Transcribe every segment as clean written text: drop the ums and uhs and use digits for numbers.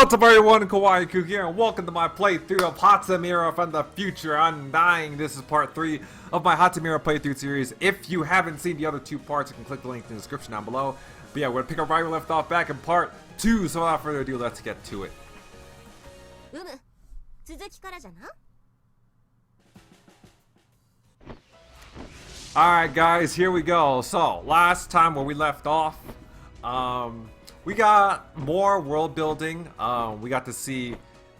What's up everyone, Kawaii here, and welcome to my playthrough of Hatsumira from the future, Undying. This is part 3 of my Hatsumira playthrough series. If you haven't seen the other 2 parts, you can click the link in the description down below. But yeah, we're gonna pick up right where we left off back in part 2, so without further ado, let's get to it. Alright guys, here we go. So, last time where we left off, we got more world building. We got to see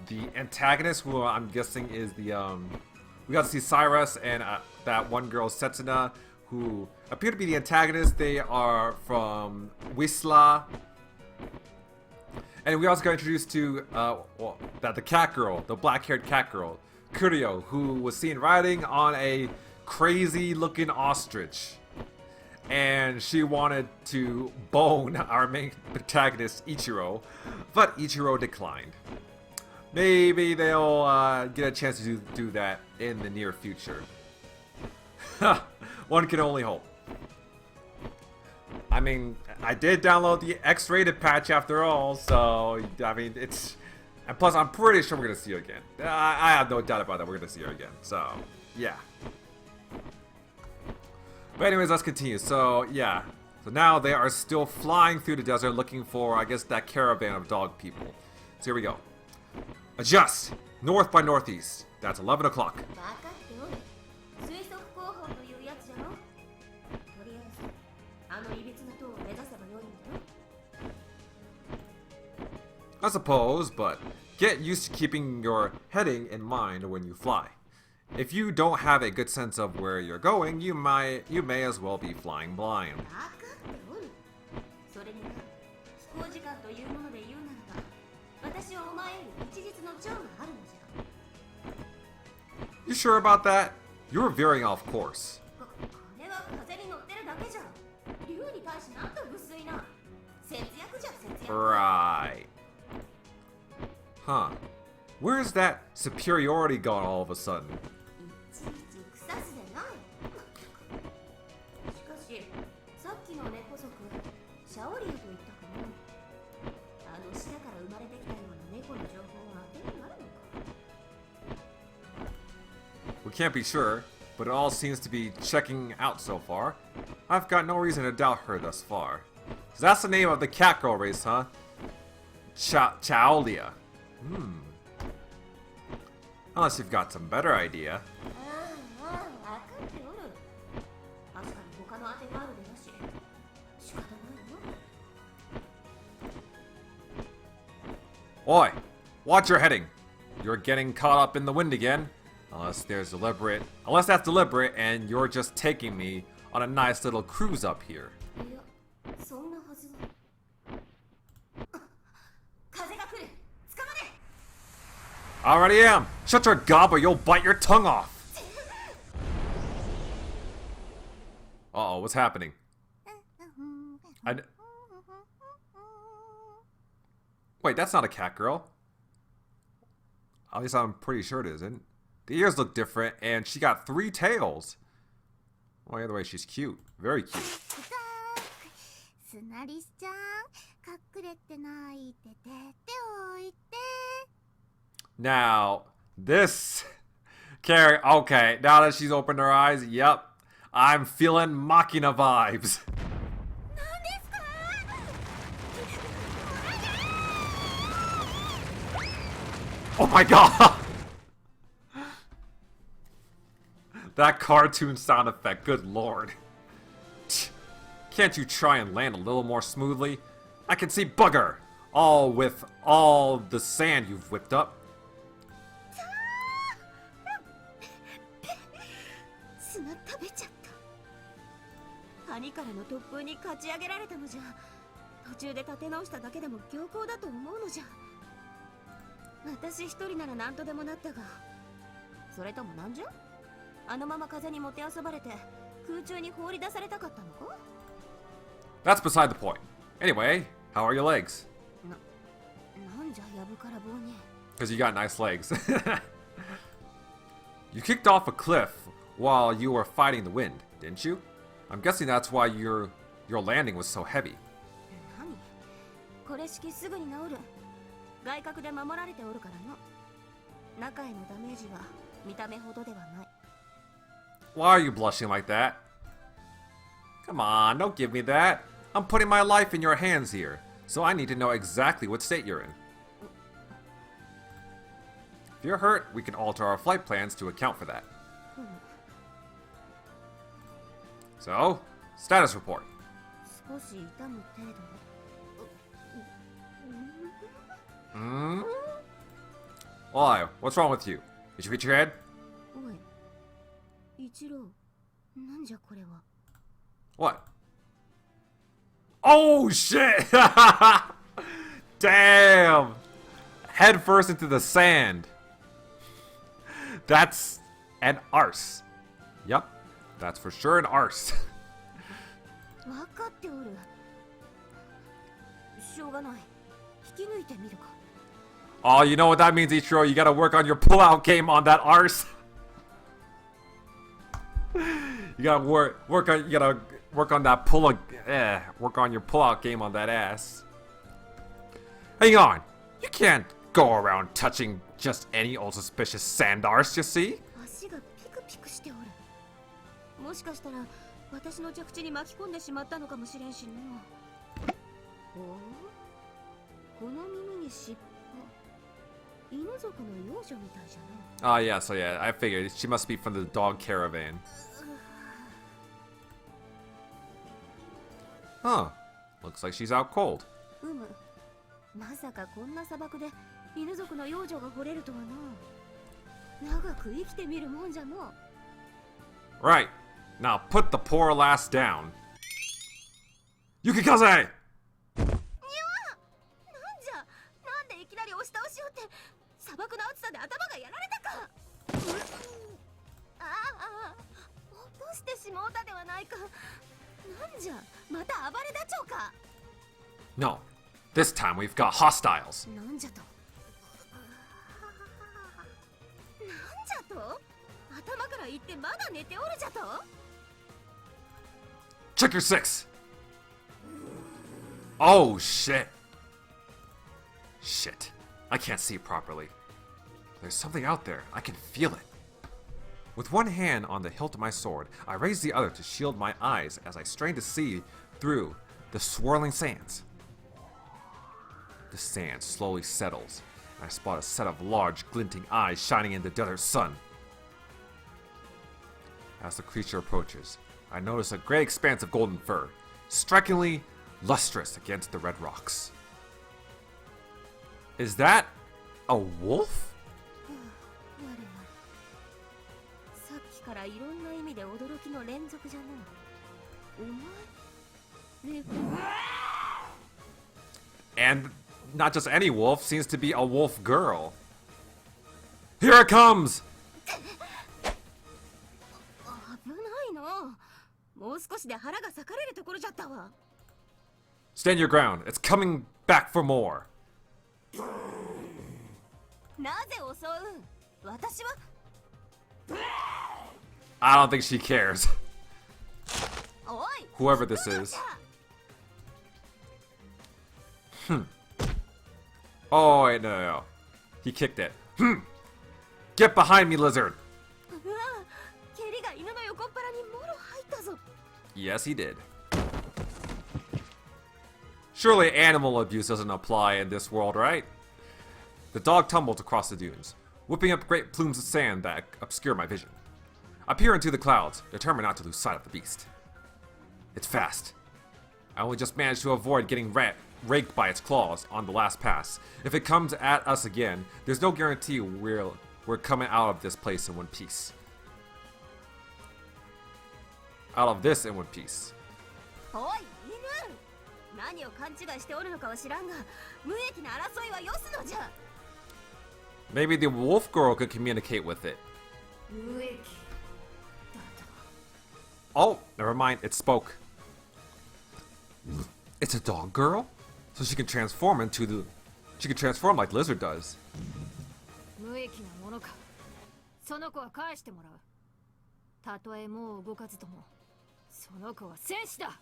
the antagonist, who I'm guessing is the, we got to see Cyrus and that one girl, Setsuna, who appear to be the antagonist. They are from Wisla. And we also got introduced to, the cat girl, the black-haired cat girl, Kurio, who was seen riding on a crazy-looking ostrich. And she wanted to bone our main protagonist, Ichiro, but Ichiro declined. Maybe they'll get a chance to do that in the near future. One can only hope. I mean, I did download the X-rated patch after all, so, I mean, it's... And plus, I'm pretty sure we're gonna see her again. I have no doubt about that, we're gonna see her again, so, yeah. But anyways, let's continue. So, yeah. So now they are still flying through the desert looking for, I guess, that caravan of dog people. So here we go. Adjust! North by northeast. That's 11 o'clock. I suppose, but get used to keeping your heading in mind when you fly. If you don't have a good sense of where you're going, you may as well be flying blind. You sure about that? You're veering off course. Right. Huh. Where's that superiority gone all of a sudden? We can't be sure, but it all seems to be checking out so far. I've got no reason to doubt her thus far. So that's the name of the cat girl race, huh? Chaolia. Unless you've got some better idea. Oi! Watch your heading! You're getting caught up in the wind again. Unless that's deliberate and you're just taking me on a nice little cruise up here. Already am! Shut your gob or you'll bite your tongue off! Uh-oh, what's happening? Wait, that's not a cat girl. At least I'm pretty sure it isn't. The ears look different, and she got 3 tails. Well, either way, she's cute. Very cute. Now, this... Carrie, okay, now that she's opened her eyes, yep. I'm feeling Makina vibes. Oh my god! That cartoon sound effect, good lord. Can't you try and land a little more smoothly? I can see bugger! All with all the sand you've whipped up. That's beside the point. Anyway, how are your legs? Because you got nice legs. You kicked off a cliff while you were fighting the wind, didn't you? I'm guessing that's why your landing was so heavy. 外角で守られておるからの。中へのダメージは見た目ほどではない。 Why are you blushing like that? Come on, don't give me that. I'm putting my life in your hands here, so I need to know exactly what state you're in. If you're hurt, we can alter our flight plans to account for that. So, status report. 少し痛む程度。 Why? What's wrong with you? Did you hit your head? おい、一郎、なんじゃこれは。 What? Oh shit! Damn! Head first into the sand. That's an arse. Yup, that's for sure an arse. わかっておる。しょうがない。引き抜いてみるか。 Oh, you know what that means, Ichiro? You gotta work on your pull-out game on that arse. You gotta work on that work on your pull-out game on that ass. Hang on, you can't go around touching just any old suspicious sand arse, you see? 足がピクピクしておる。もしかしたら私の着地に巻き込んでしまったのかもしれんしの。おお、この耳に尻尾。犬族の幼女みたいじゃな。 Oh yeah, so yeah, I figured she must be from the dog caravan. Huh, looks like she's out cold. まさかこんな砂漠で犬族の幼女が掘れるとはな。長く生きてみるもんじゃの。 Right, now put the poor lass down. Yukikaze! なんじゃ、なんでいきなり押し倒しよって。砂漠の暑さで頭がやられたか。ああ、落としてしもうたではないか。なんじゃ、また暴れダチョウか。 No, this time we've got hostiles. なんじゃと。なんじゃと。頭から言ってまだ寝ておるじゃと。 Check your six. Oh shit. Shit. I can't see properly. There's something out there. I can feel it. With one hand on the hilt of my sword, I raise the other to shield my eyes as I strain to see through the swirling sands. The sand slowly settles, and I spot a set of large, glinting eyes shining in the desert sun. As the creature approaches, I notice a great expanse of golden fur, strikingly lustrous against the red rocks. Is that a wolf? さっきからいろんな意味で驚きの連続じゃな。お前、And not just any wolf, seems to be a wolf girl. Here it comes! 危ないの。もう少しで腹が裂かれるところじゃったわ。 Stand your ground. It's coming back for more. なぜ襲う？私は I don't think she cares. おい、 Whoever this is. Oh, wait, no. He kicked it. Get behind me, lizard. うわ、蹴りが犬の横っ腹にもろ入ったぞ。 Yes, he did. Surely animal abuse doesn't apply in this world, right? The dog tumbles across the dunes, whipping up great plumes of sand that obscure my vision. I peer into the clouds, determined not to lose sight of the beast. It's fast. I only just managed to avoid getting raked by its claws on the last pass. If it comes at us again, there's no guarantee we're coming out of this place in one piece. Out of this in one piece. おい、犬。何を勘違いしておるのかは知らんが、無益な争いはよすのじゃ。 Maybe the wolf girl could communicate with it. 無益だと。 Oh, never mind, it spoke. It's a dog girl? So she can transform like Lizard does. 無益なものか。その子は返してもらう。たとえもう動かずとも、その子は戦士だ。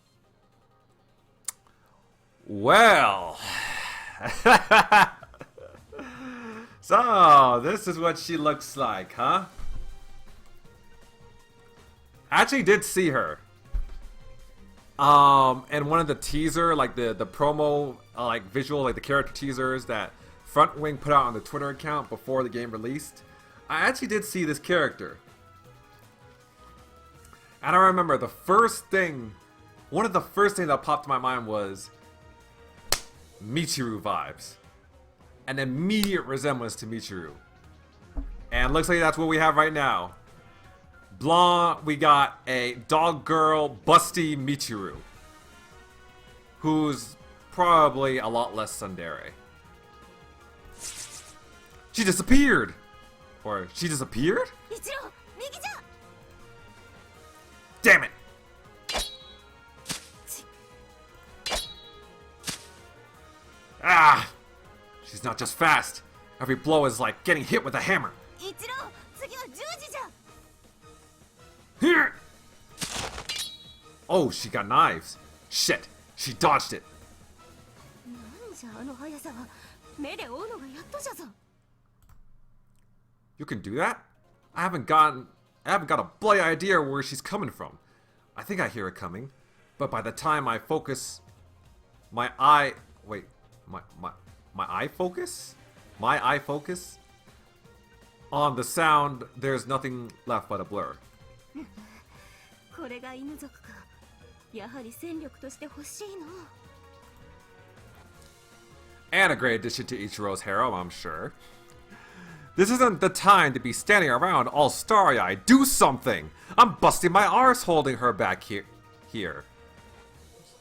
Well. So, this is what she looks like, huh? I actually did see her. And one of the teaser, like the promo, like visual, like the character teasers that Front Wing put out on the Twitter account before the game released, I actually did see this character. And I remember the first thing, one of the first things that popped in my mind was Michiru vibes. An immediate resemblance to Michiru. And looks like that's what we have right now. Blonde, we got a dog girl, busty Michiru. Who's probably a lot less tsundere. She disappeared! Or, she disappeared? Damn it! Ah! She's not just fast. Every blow is like getting hit with a hammer. Here! Oh, she got knives. Shit, she dodged it. You can do that? I haven't got a bloody idea where she's coming from. I think I hear it coming, but by the time I focus my eye focus on the sound, there's nothing left but a blur. And a great addition to Ichiro's harem, I'm sure. This isn't the time to be standing around all starry-eyed. Do something! I'm busting my arse holding her back here.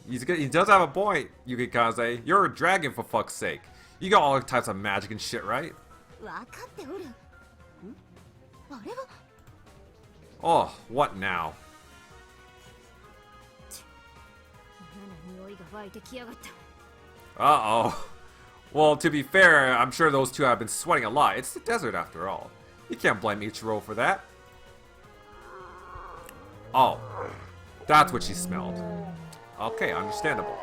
He does have a point, Yukikaze. You're a dragon, for fuck's sake. You got all types of magic and shit, right? Oh, what now? Uh-oh. Well, to be fair, I'm sure those two have been sweating a lot. It's the desert after all. You can't blame Ichiro for that. Oh, that's what she smelled. Okay, understandable.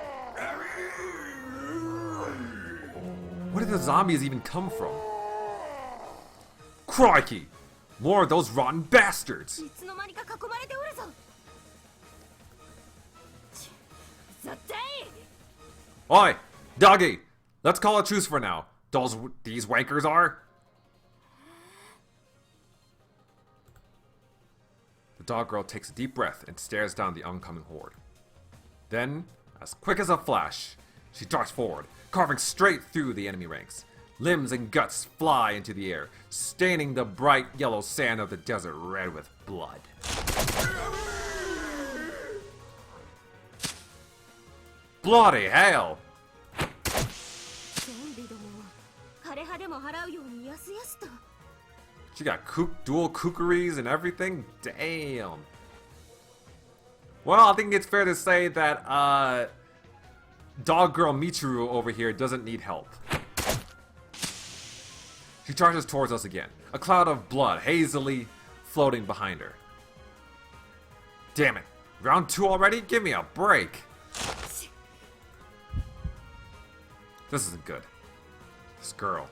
Where did the zombies even come from? Crikey! More of those rotten bastards! Oi! Doggy! Let's call a truce for now. These wankers are? The dog girl takes a deep breath and stares down the oncoming horde. Then, as quick as a flash, she darts forward, carving straight through the enemy ranks. Limbs and guts fly into the air, staining the bright yellow sand of the desert red with blood. Bloody hell! She got dual kookaries and everything? Damn. Well, I think it's fair to say that, Dog Girl Michiru over here doesn't need help. She charges towards us again, a cloud of blood hazily floating behind her. Damn it. Round 2 already? Give me a break. This isn't good. This girl,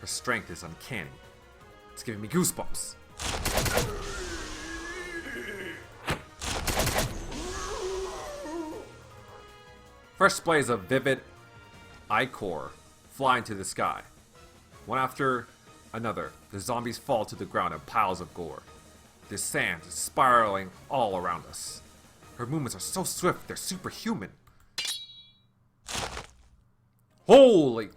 her strength is uncanny. It's giving me goosebumps. Fresh splays of vivid ichor fly into the sky. One after another, the zombies fall to the ground in piles of gore. The sand is spiraling all around us. Her movements are so swift, they're superhuman. Holy!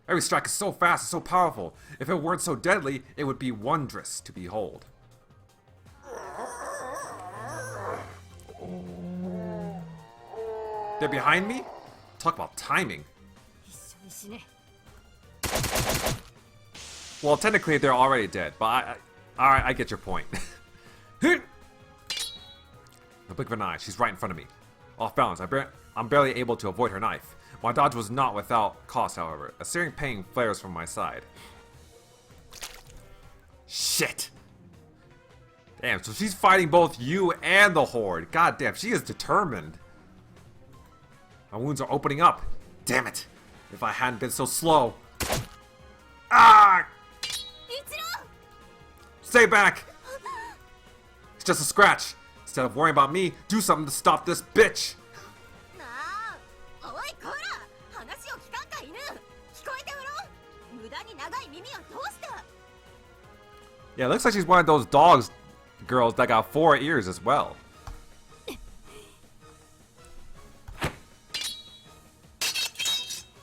Every strike is so fast and so powerful. If it weren't so deadly, it would be wondrous to behold. They're behind me? Talk about timing. Well, technically they're already dead, but I get your point. The blink of an eye, she's right in front of me. Off balance, I'm barely able to avoid her knife. My dodge was not without cost, however. A searing pain flares from my side. Shit! Damn, so she's fighting both you and the horde. God damn, she is determined. My wounds are opening up. Damn it. If I hadn't been so slow. Ah! Ichiro! Stay back! It's just a scratch. Instead of worrying about me, do something to stop this bitch. Yeah, it looks like she's one of those dogs girls that got 4 ears as well.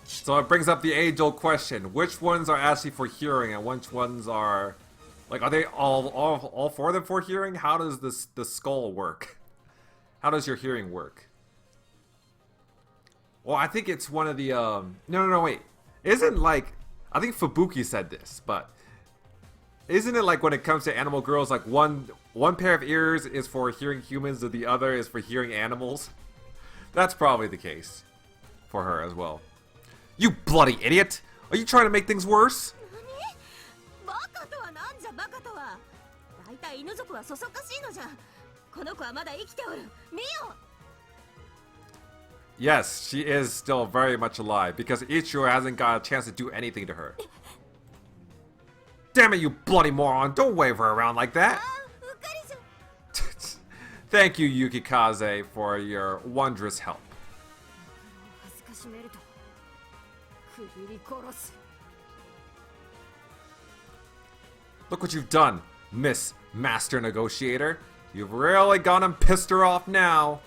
So it brings up the age-old question: which ones are actually for hearing, and which ones are, like, are they all 4 of them for hearing? How does the skull work? How does your hearing work? Well, I think it's one of the no, wait. Isn't, like, I think Fubuki said this, but isn't it like when it comes to animal girls, like one pair of ears is for hearing humans and the other is for hearing animals? That's probably the case for her as well. You bloody idiot! Are you trying to make things worse? Yes, she is still very much alive because Ichiro hasn't got a chance to do anything to her. Damn it, you bloody moron! Don't wave her around like that! Thank you, Yukikaze, for your wondrous help. Look what you've done, Miss Master Negotiator. You've really gone and pissed her off now.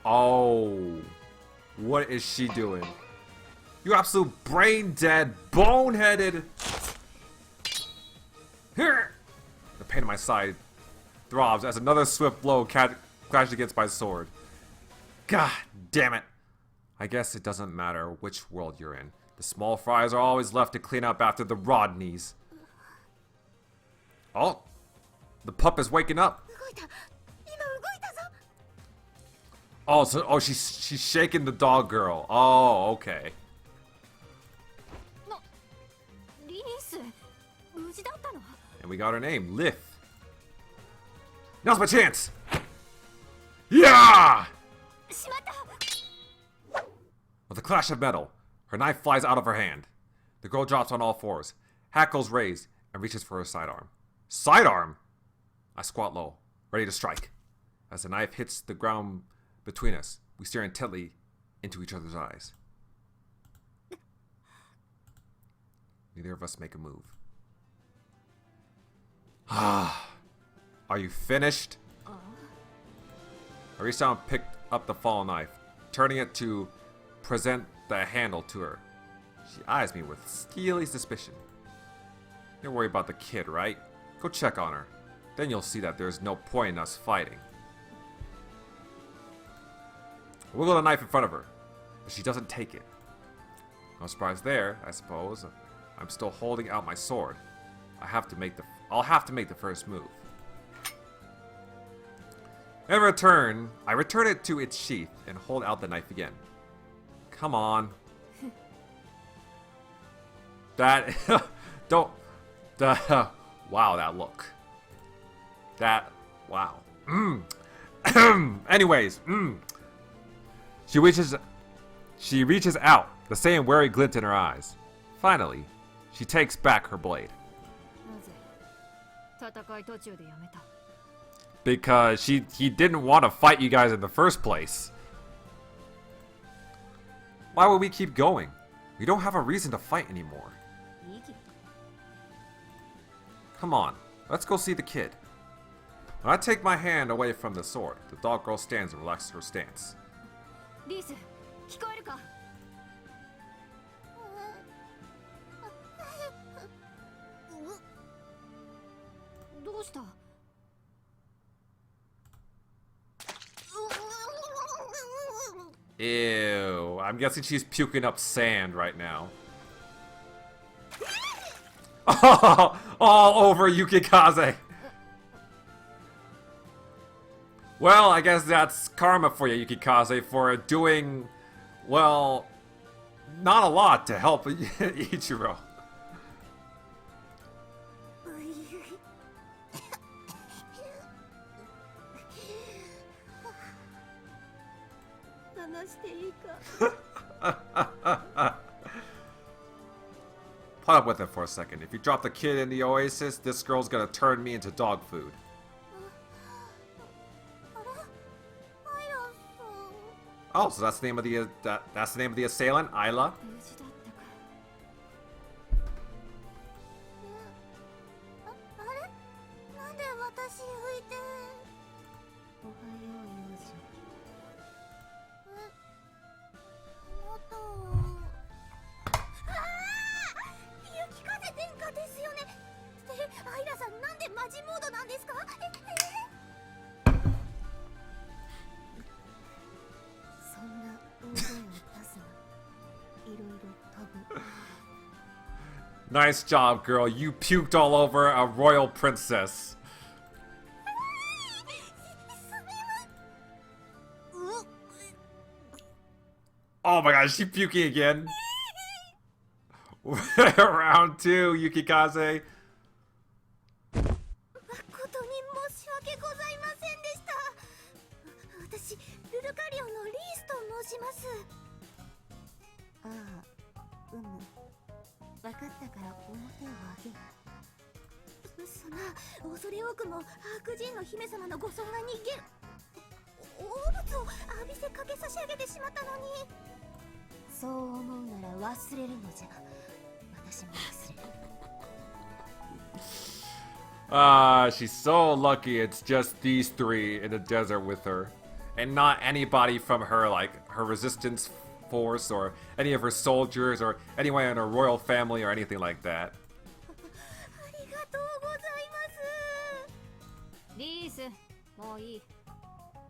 Oh, what is she doing? You absolute brain dead, boneheaded. Here, the pain in my side throbs as another swift blow crashed against my sword. God damn it! I guess it doesn't matter which world you're in. The small fries are always left to clean up after the Rodneys. Oh, the pup is waking up. Oh, so she's shaking the dog girl. Oh, okay. And we got her name, Lith. Now's my chance. Yeah! With a clash of metal, her knife flies out of her hand. The girl drops on all fours, hackles raised, and reaches for her sidearm. Sidearm? I squat low, ready to strike. As the knife hits the ground between us, we stare intently into each other's eyes. Neither of us make a move. Are you finished? I reached out and picked up the fallen knife, turning it to present the handle to her. She eyes me with steely suspicion. Don't worry about the kid, right? Go check on her. Then you'll see that there's no point in us fighting. I wiggle the knife in front of her, but she doesn't take it. No surprise there, I suppose. I'm still holding out my sword. I'll have to make the first move. In return, I return it to its sheath and hold out the knife again. Come on. That don't wow, that look. That wow. Anyways, She reaches out, the same wary glint in her eyes. Finally, she takes back her blade. Because he didn't want to fight you guys in the first place. Why would we keep going? We don't have a reason to fight anymore. Come on, let's go see the kid. When I take my hand away from the sword, the dog girl stands and relaxes her stance. Ew, I'm guessing she's puking up sand right now. All over Yukikaze. Well, I guess that's karma for you, Yukikaze, for doing, well, not a lot to help Ichiro. 話していいか。 Put up with it for a second. If you drop the kid in the oasis, this girl's gonna turn me into dog food. あれ、アイラさん。 Oh, so that's the name of the that's the name of the assailant, Isla. 無事だったか。あれ、なんで私浮いて。おはよう、幼女。もっと。雪風殿下ですよね。アイラさん、なんでマジモードなんですか。そんな大声を出すな。いろいろ飛ぶ。 Nice job, girl. You puked all over a royal princess. Oh my god, is she puking again? Round 2, Yukikaze. 誠に申し訳ございませんでした。私、ルルカリオンのリースと申します。ああ、分かったから表を上げ。そんな、恐れ多くも白人の姫様のご尊が逃げる大物を浴びせかけ差し上げてしまったのに。そう思うなら忘れるのじゃ。私も忘れる。She's so lucky it's just these three in the desert with her. And not anybody from her, like, her resistance force or any of her soldiers or anyone in her royal family or anything like that. ありがとうございます。リース、もういい。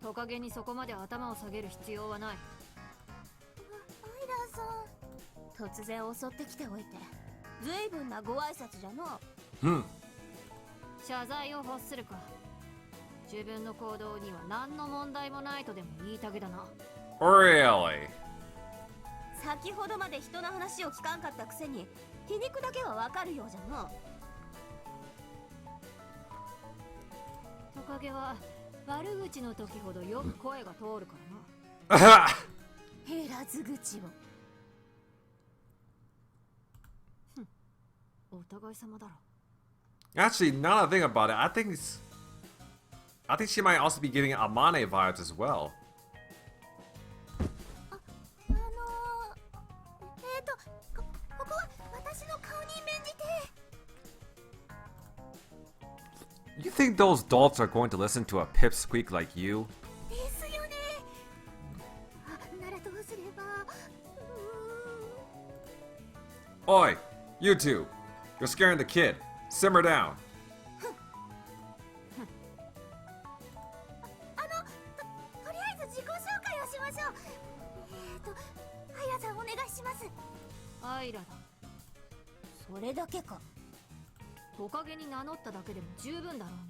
トカゲにそこまで頭を下げる必要はない。アイラさん、突然襲ってきておいて随分なご挨拶じゃの。謝罪を欲するか。自分の行動には何の問題もないとでも言いたげだな。 Really? 先ほどまで人の話を聞かんかったくせに皮肉だけはわかるようじゃの。トカゲは悪口の時ほどよく声が通るからな。減らず口を。お互い様だろ。 Actually, now that I think about it, I think she might also be giving Amane vibes as well. ここは私の顔に免じて。 You think those dolts are going to listen to a pipsqueak like you? ですよね。ならどうすれば。Oi, you two. You're scaring the kid. Simmer down. とりあえず自己紹介をしましょう。アイラさんお願いします。アイラだ。それだけか。トカゲに名乗っただけでも十分だろうに。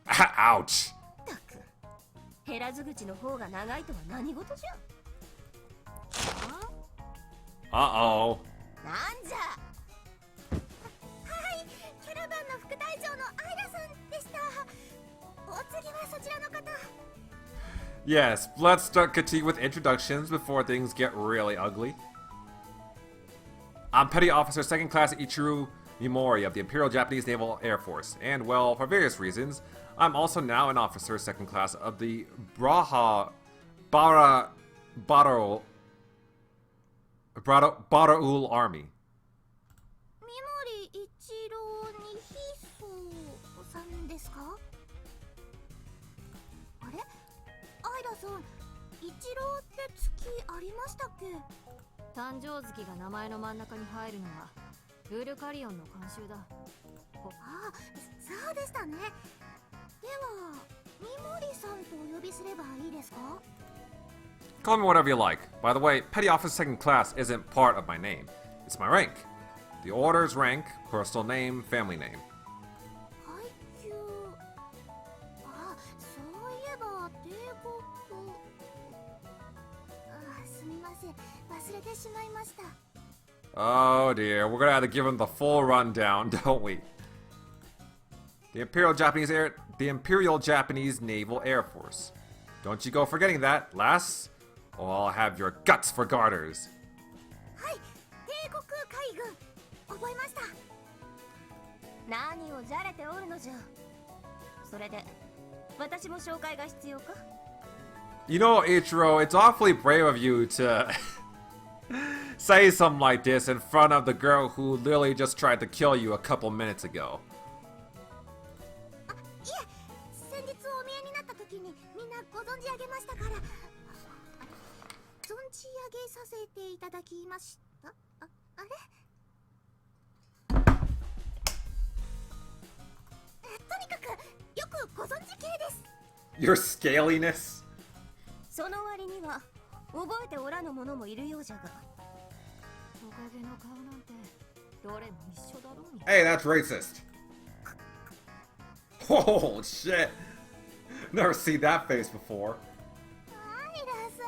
Ouch. たく、減らず口の方が長いとは何事じゃ。 Uh-oh. なんじゃ。はい、キャラバンの副隊長のアイラさんでした。お次はそちらの方。 Yes, let's continue with introductions before things get really ugly. I'm Petty Officer 2nd Class Ichiro Mimori of the Imperial Japanese Naval Air Force, and, well, for various reasons, I'm also now an officer 2nd Class of the Baraul Army. 三森一郎にひそさんですか。あれ、アイラさん、一郎って月ありましたっけ。誕生月が名前の真ん中に入るのはルルカリオンの慣習だ。ああ、そうでしたね。では三森さんとお呼びすればいいですか。 Call me whatever you like. By the way, Petty Officer 2nd Class isn't part of my name. It's my rank. The order's rank, personal name, family name. 階級。あ、そういえば帝国。すみません、忘れてしまいました。 Oh dear, we're gonna have to give him the full rundown, don't we? The Imperial Japanese Naval Air Force. Don't you go forgetting that, lass. or I'll have your guts for garters. はい、帝国海軍覚えました。何をじゃれておるのじゃ。それで私も紹介が必要か？ You know, Ichiro, it's awfully brave of you to say something like this in front of the girl who literally just tried to kill you a couple minutes ago. あ、いえ、先日お見えになった時にみんなご存じ上げましたから、存じ上げさせていただきました。あれ？とにかくよくご存知系です。 Your scaliness? その割には覚えておらぬ者もいるようじゃが、トカゲの顔なんてどれも一緒だろうに。 Hey, that's racist. Oh, shit. Never seen that face before. アイラさん。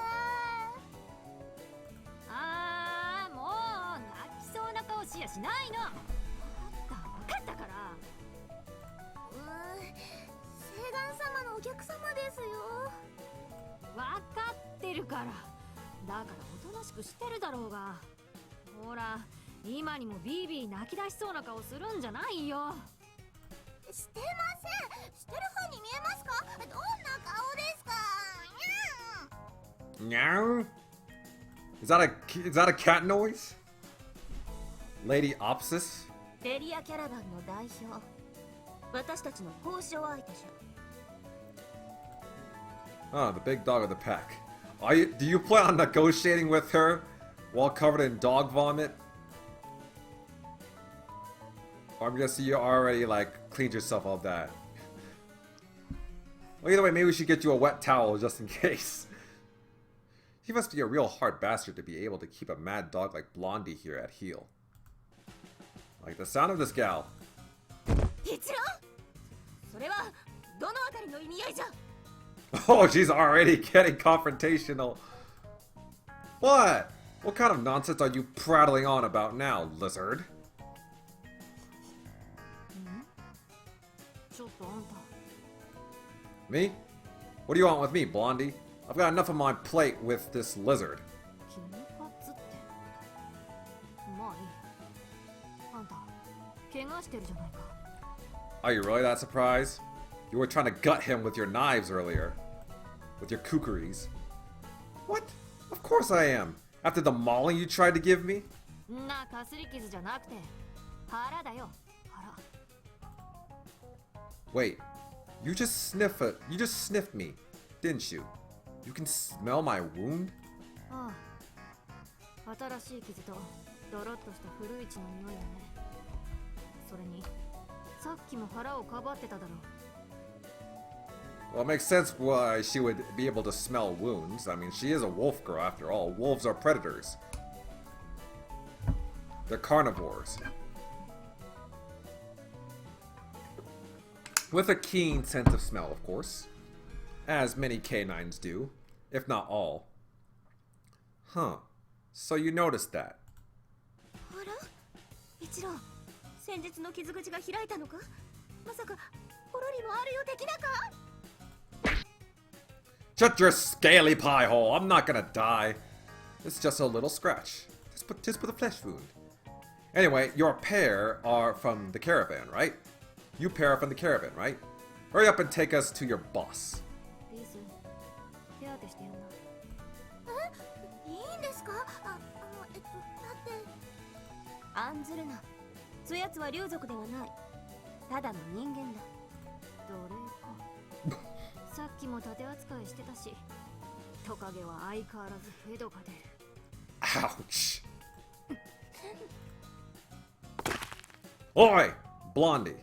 あー、もう泣きそうな顔しやしないの。分かったから。セガン様のお客様ですよ。分かってるから。だからおとなしくしてるだろうが。ほら、今にもビービー泣き出しそうな顔するんじゃないよ。してません。してる風に見えますか？どんな顔ですか？Meow? Is that a cat noise? Lady Opsis? レリアキャラバンの代表。私たちの交渉相手じゃ。 Ah, the big dog of the pack. Do you plan on negotiating with her while covered in dog vomit? Or I'm guessing you already, like, cleaned yourself of that. Well, either way, maybe we should get you a wet towel just in case. He must be a real hard bastard to be able to keep a mad dog like Blondie here at heel. Like the sound of this gal. 一郎、それはどのあたりの意味合いじゃ？ Oh, she's already getting confrontational. What? What kind of nonsense are you prattling on about now, lizard? Me? What do you want with me, Blondie? I've got enough on my plate with this lizard. Are you really that surprised? You were trying to gut him with your knives earlier. With your kookeries. What? Of course I am. After the mauling you tried to give me? Wait. You just sniffed me, didn't you? You can smell my wound? 新しい傷とドロッとした古い血の匂いだね。それにさっきも腹をかばってただろう。 Well, it makes sense why she would be able to smell wounds. I mean, she is a wolf girl after all. Wolves are predators. They're carnivores. With a keen sense of smell, of course. As many canines do, if not all. Huh. So you noticed that. あら？一郎、先日の傷口が開いたのか？まさかポロリもあるよ的なか？ Shut your scaly pie hole! I'm not gonna die. It's just a little scratch. Just with a flesh wound. Anyway, your pair are from the caravan, right? You pair are from the caravan, right? Hurry up and take us to your boss. リース、手当てしてやんな。え？いいんですか？だって。案ずるな。そやつは竜族ではない。ただの人間だ。奴隷か。さっきも盾扱いしてたし、トカゲは相変わらずヘドが出る。 Ouch. Oi, Blondie.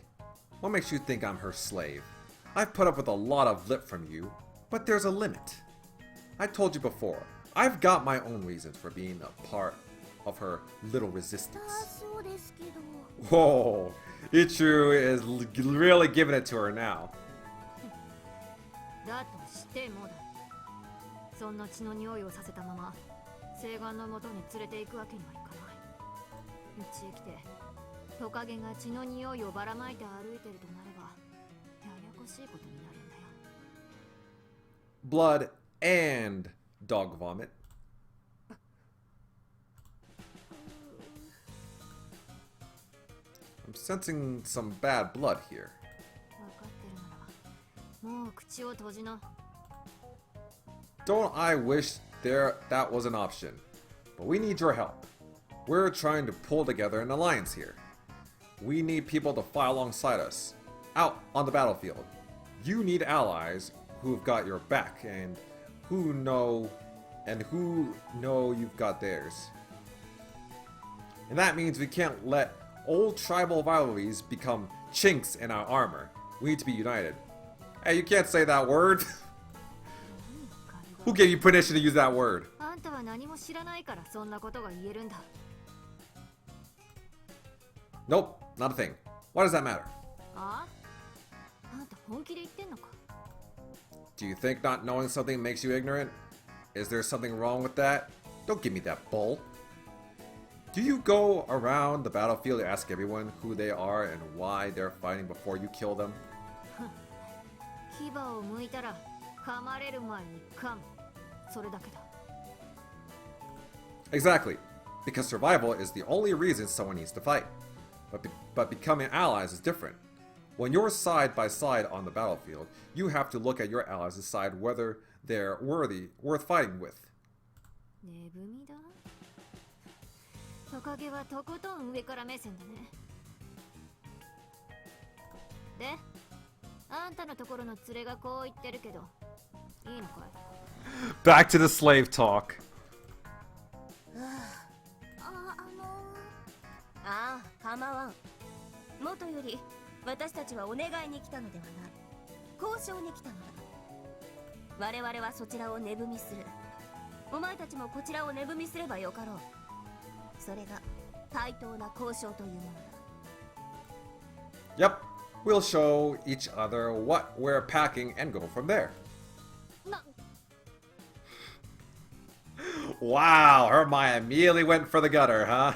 What makes you think I'm her slave? I've put up with a lot of lip from you, but there's a limit. I told you before, I've got my own reasons for being a part of her little resistance. Whoa, Ichiru is really giving it to her now. だとしてもだ。そんな血の匂いをさせたまま西岸の元に連れて行くわけにはいかない。うちへ来てトカゲが血の匂いをばらまいて歩いてるとなればややこしいことになるんだよ。 Blood and Dog vomit. I'm sensing some bad blood here. 分かってるならもう口を閉じな。 Don't I wish that was an option. But we need your help. We're trying to pull together an alliance here. We need people to fight alongside us, out on the battlefield. You need allies who've got your back and who know you've got theirs. And that means we can't let old tribal rivalries become chinks in our armor. We need to be united. Hey, you can't say that word. Who gave you permission to use that word? あんたは何も知らないからそんなことが言えるんだ。 Nope, not a thing. Why does that matter? あ？あんた本気で言ってんのか？ Do you think not knowing something makes you ignorant? Is there something wrong with that? Don't give me that bull. Do you go around the battlefield and ask everyone who they are and why they're fighting before you kill them? 牙を剥いたら噛まれる前に噛む。それだけだ。 Exactly, because survival is the only reason someone needs to fight. But becoming allies is different. When you're side by side on the battlefield, you have to look at your allies and decide whether they're worth fighting with. ねぶみだ。トカゲはとことん上から目線だね。で、あんたのところの連れがこう言ってるけど、いいのかい？ Back to the slave talk. ああ、構わん。元より私たちはお願いに来たのではない。交渉に来たのだ。我々はそちらを値踏みする。お前たちもこちらを値踏みすればよかろう。それが対等な交渉というものだ。 Yep, we'll show each other what we're packing and go from there. Wow, Hermione immediately went for the gutter, huh?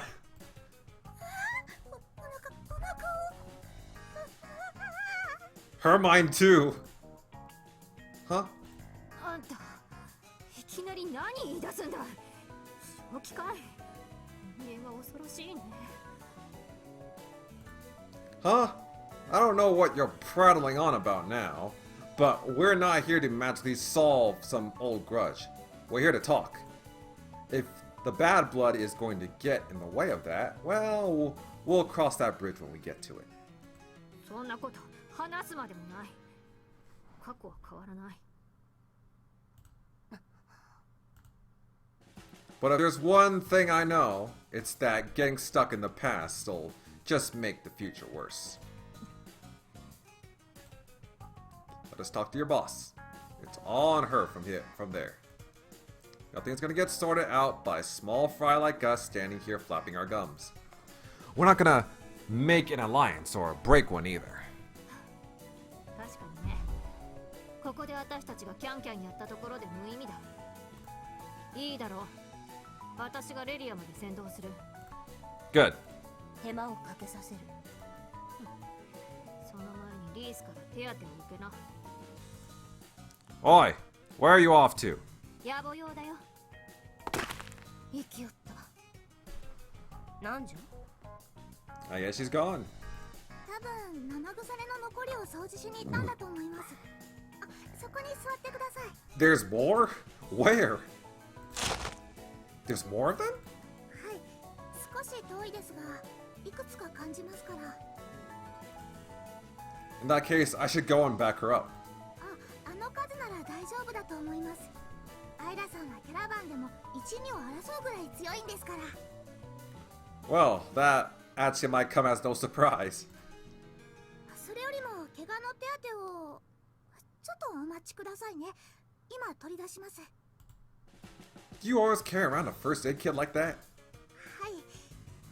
Hermione too. Huh? あんた、いきなり何言い出すんだ。正気かい？人間は恐ろしいね。 Huh? I don't know what you're prattling on about now, but we're not here to magically solve some old grudge. We're here to talk. If the bad blood is going to get in the way of that, well, we'll cross that bridge when we get to it. そんなこと話すまでもない。過去は変わらない。 But if there's one thing I know, it's that getting stuck in the past will just make the future worse. Let us talk to your boss. It's all on her from there. Nothing's gonna get sorted out by small fry like us standing here flapping our gums. We're not gonna make an alliance or break one either. 確かにね。ここで私たちがキャンキャンやったところで無意味だ。いいだろう。私がレリアまで先導する。 Good. 手間をかけさせる。その前にリースから手当てを受けな。 Oi, where are you off to? 野暮用だよ。生きよった。なんじゃ？ I guess she's gone. 多分生腐れの残りを掃除しに行ったんだと思います。あ、そこに座ってください。 There's more? Where? There's more of them? はい、少し遠いですが、いくつか感じますから。 In that case, I should go and back her up. あの数なら大丈夫だと思います。アイラさんはキャラバンでも一二を争うぐらい強いんですから。 Well, that actually might come as no surprise. それよりも怪我の手当てをちょっとお待ちくださいね。今取り出します。 Do you always carry around a first aid kit like that? はい、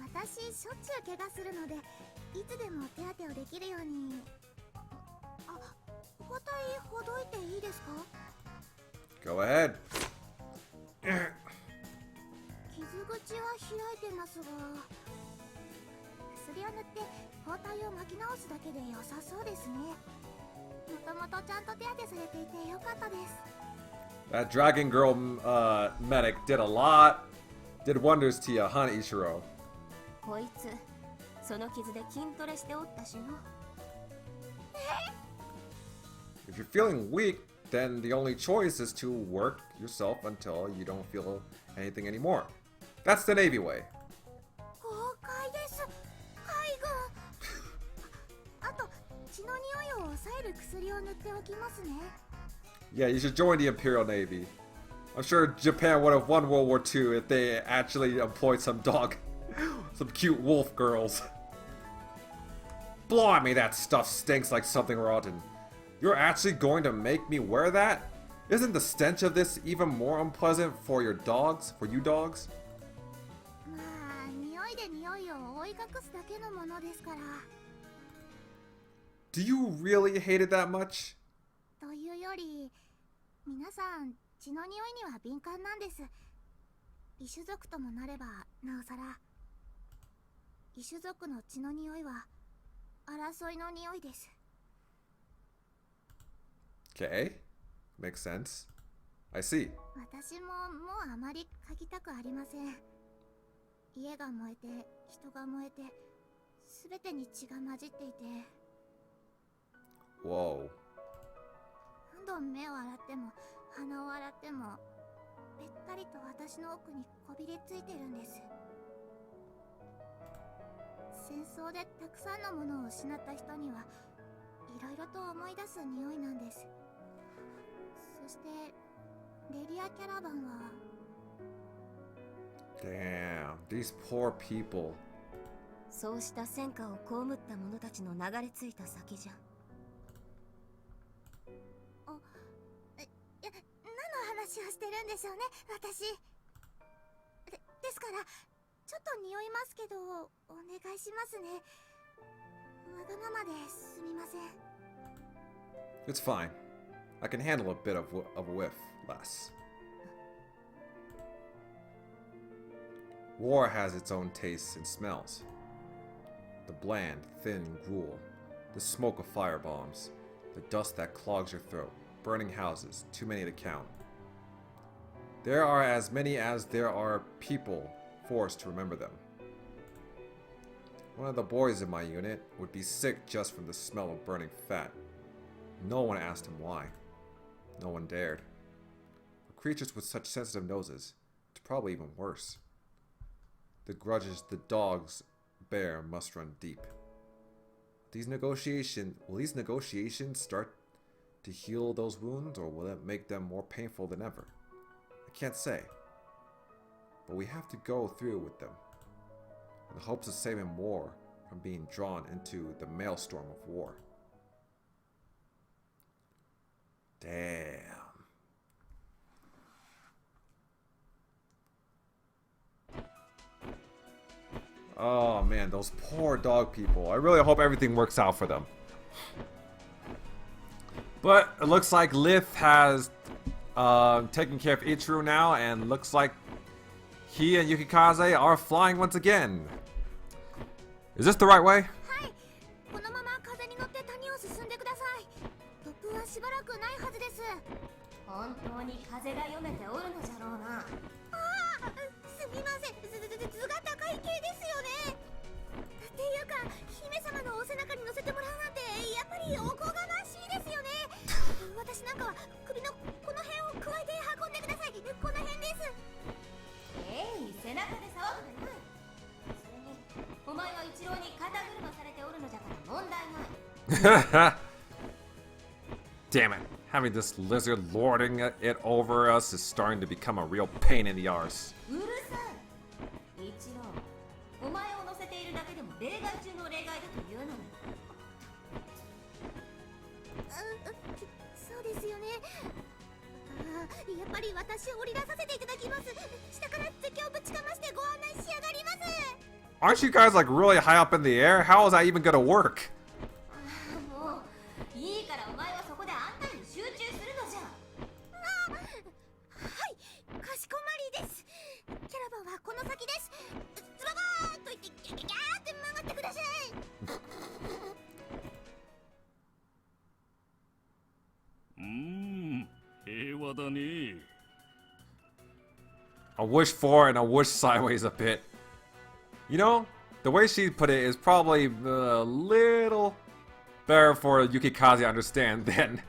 私しょっちゅう怪我するので、いつでも手当てをできるように。あ、包帯ほどいていいですか？ Go ahead. 傷口は開いてますが、薬を塗って包帯を巻き直すだけで良さそうですね。もともとちゃんと手当てされていてよかったです。That dragon girl medic did wonders to you, huh, Ichiro? こいつその傷で筋トレしておったしの。 If you're feeling weak, then the only choice is to work yourself until you don't feel anything anymore. That's the Navy way. 豪快です。海軍。あと血の匂いを抑える薬を塗っておきますね。 Yeah, you should join the Imperial Navy. I'm sure Japan would have won World War II if they actually employed some cute wolf girls. Blimey, that stuff stinks like something rotten. You're actually going to make me wear that? Isn't the stench of this even more unpleasant for you dogs? まあ、匂いで匂いを覆い隠すだけのものですから。 Do you really hate it that much? というより、皆さん血の匂いには敏感なんです。異種族ともなればなおさら。異種族の血の匂いは争いの匂いです。 Okay, makes sense. I see. 私ももうあまり嗅ぎたくありません。家が燃えて、人が燃えて、すべてに血が混じっていて。 Whoa. 何度目を洗っても鼻を洗ってもべったりと私の奥にこびりついてるんです。戦争でたくさんのものを失った人にはいろいろと思い出す匂いなんです。そしてレリアキャラバンは Damn, these poor people. そうした戦火を被った者たちの流れ着いた先じゃ。何の話をしてるんでしょうね、私。ですからちょっと匂いますけどお願いしますね。わがままですみません。 It's fine. I can handle a bit of a whiff less. War has its own tastes and smells. The bland, thin gruel, the smoke of fire bombs, the dust that clogs your throat, burning houses, too many to count. There are as many as there are people forced to remember them. One of the boys in my unit would be sick just from the smell of burning fat. No one asked him why. No one dared. For creatures with such sensitive noses, it's probably even worse. The grudges the dogs bear must run deep. Will these negotiations start to heal those wounds, or will it make them more painful than ever? I can't say. But we have to go through with them, in the hopes of saving more from being drawn into the maelstrom of war. Damn. Oh man, those poor dog people. I really hope everything works out for them. But it looks like Lith has taken care of Ichiro now, and looks like he and Yukikaze are flying once again. Is this the right way? はい、このまま風に乗って谷を進んでください。突風はしばらくないはずです。本当に風が読めておるのじゃろうな。ああ、すみません。図が高い系ですよね。っていうか、姫様のお背中に乗せてもらうなんてやっぱりおこがましいですよね。私なんかは首のこの辺を加えて運んでください。この辺です。背中で騒ぐでない。それにお前は一郎に肩車されておるのじゃから問題ない。 Damn it. Having this lizard lording it over us is starting to become a real pain in the arse. うるさい。一郎、お前を乗せているだけでも例外中の例外だというのに。そうですよね。やっぱり私を降り出させていただきます。下から敵をぶちかましてご案内しやがります。 Aren't you guys like really high up in the air? How is that even gonna work? もういいからお前はそこで案内に集中するのじゃ。はい、かしこまりです。キャラバンはこの先です。ズババーッと言ってギャギャギャーって曲がってください。平葉だね。 A wish for and a wish sideways a bit. You know, the way she put it is probably a little better for Yukikaze to understand than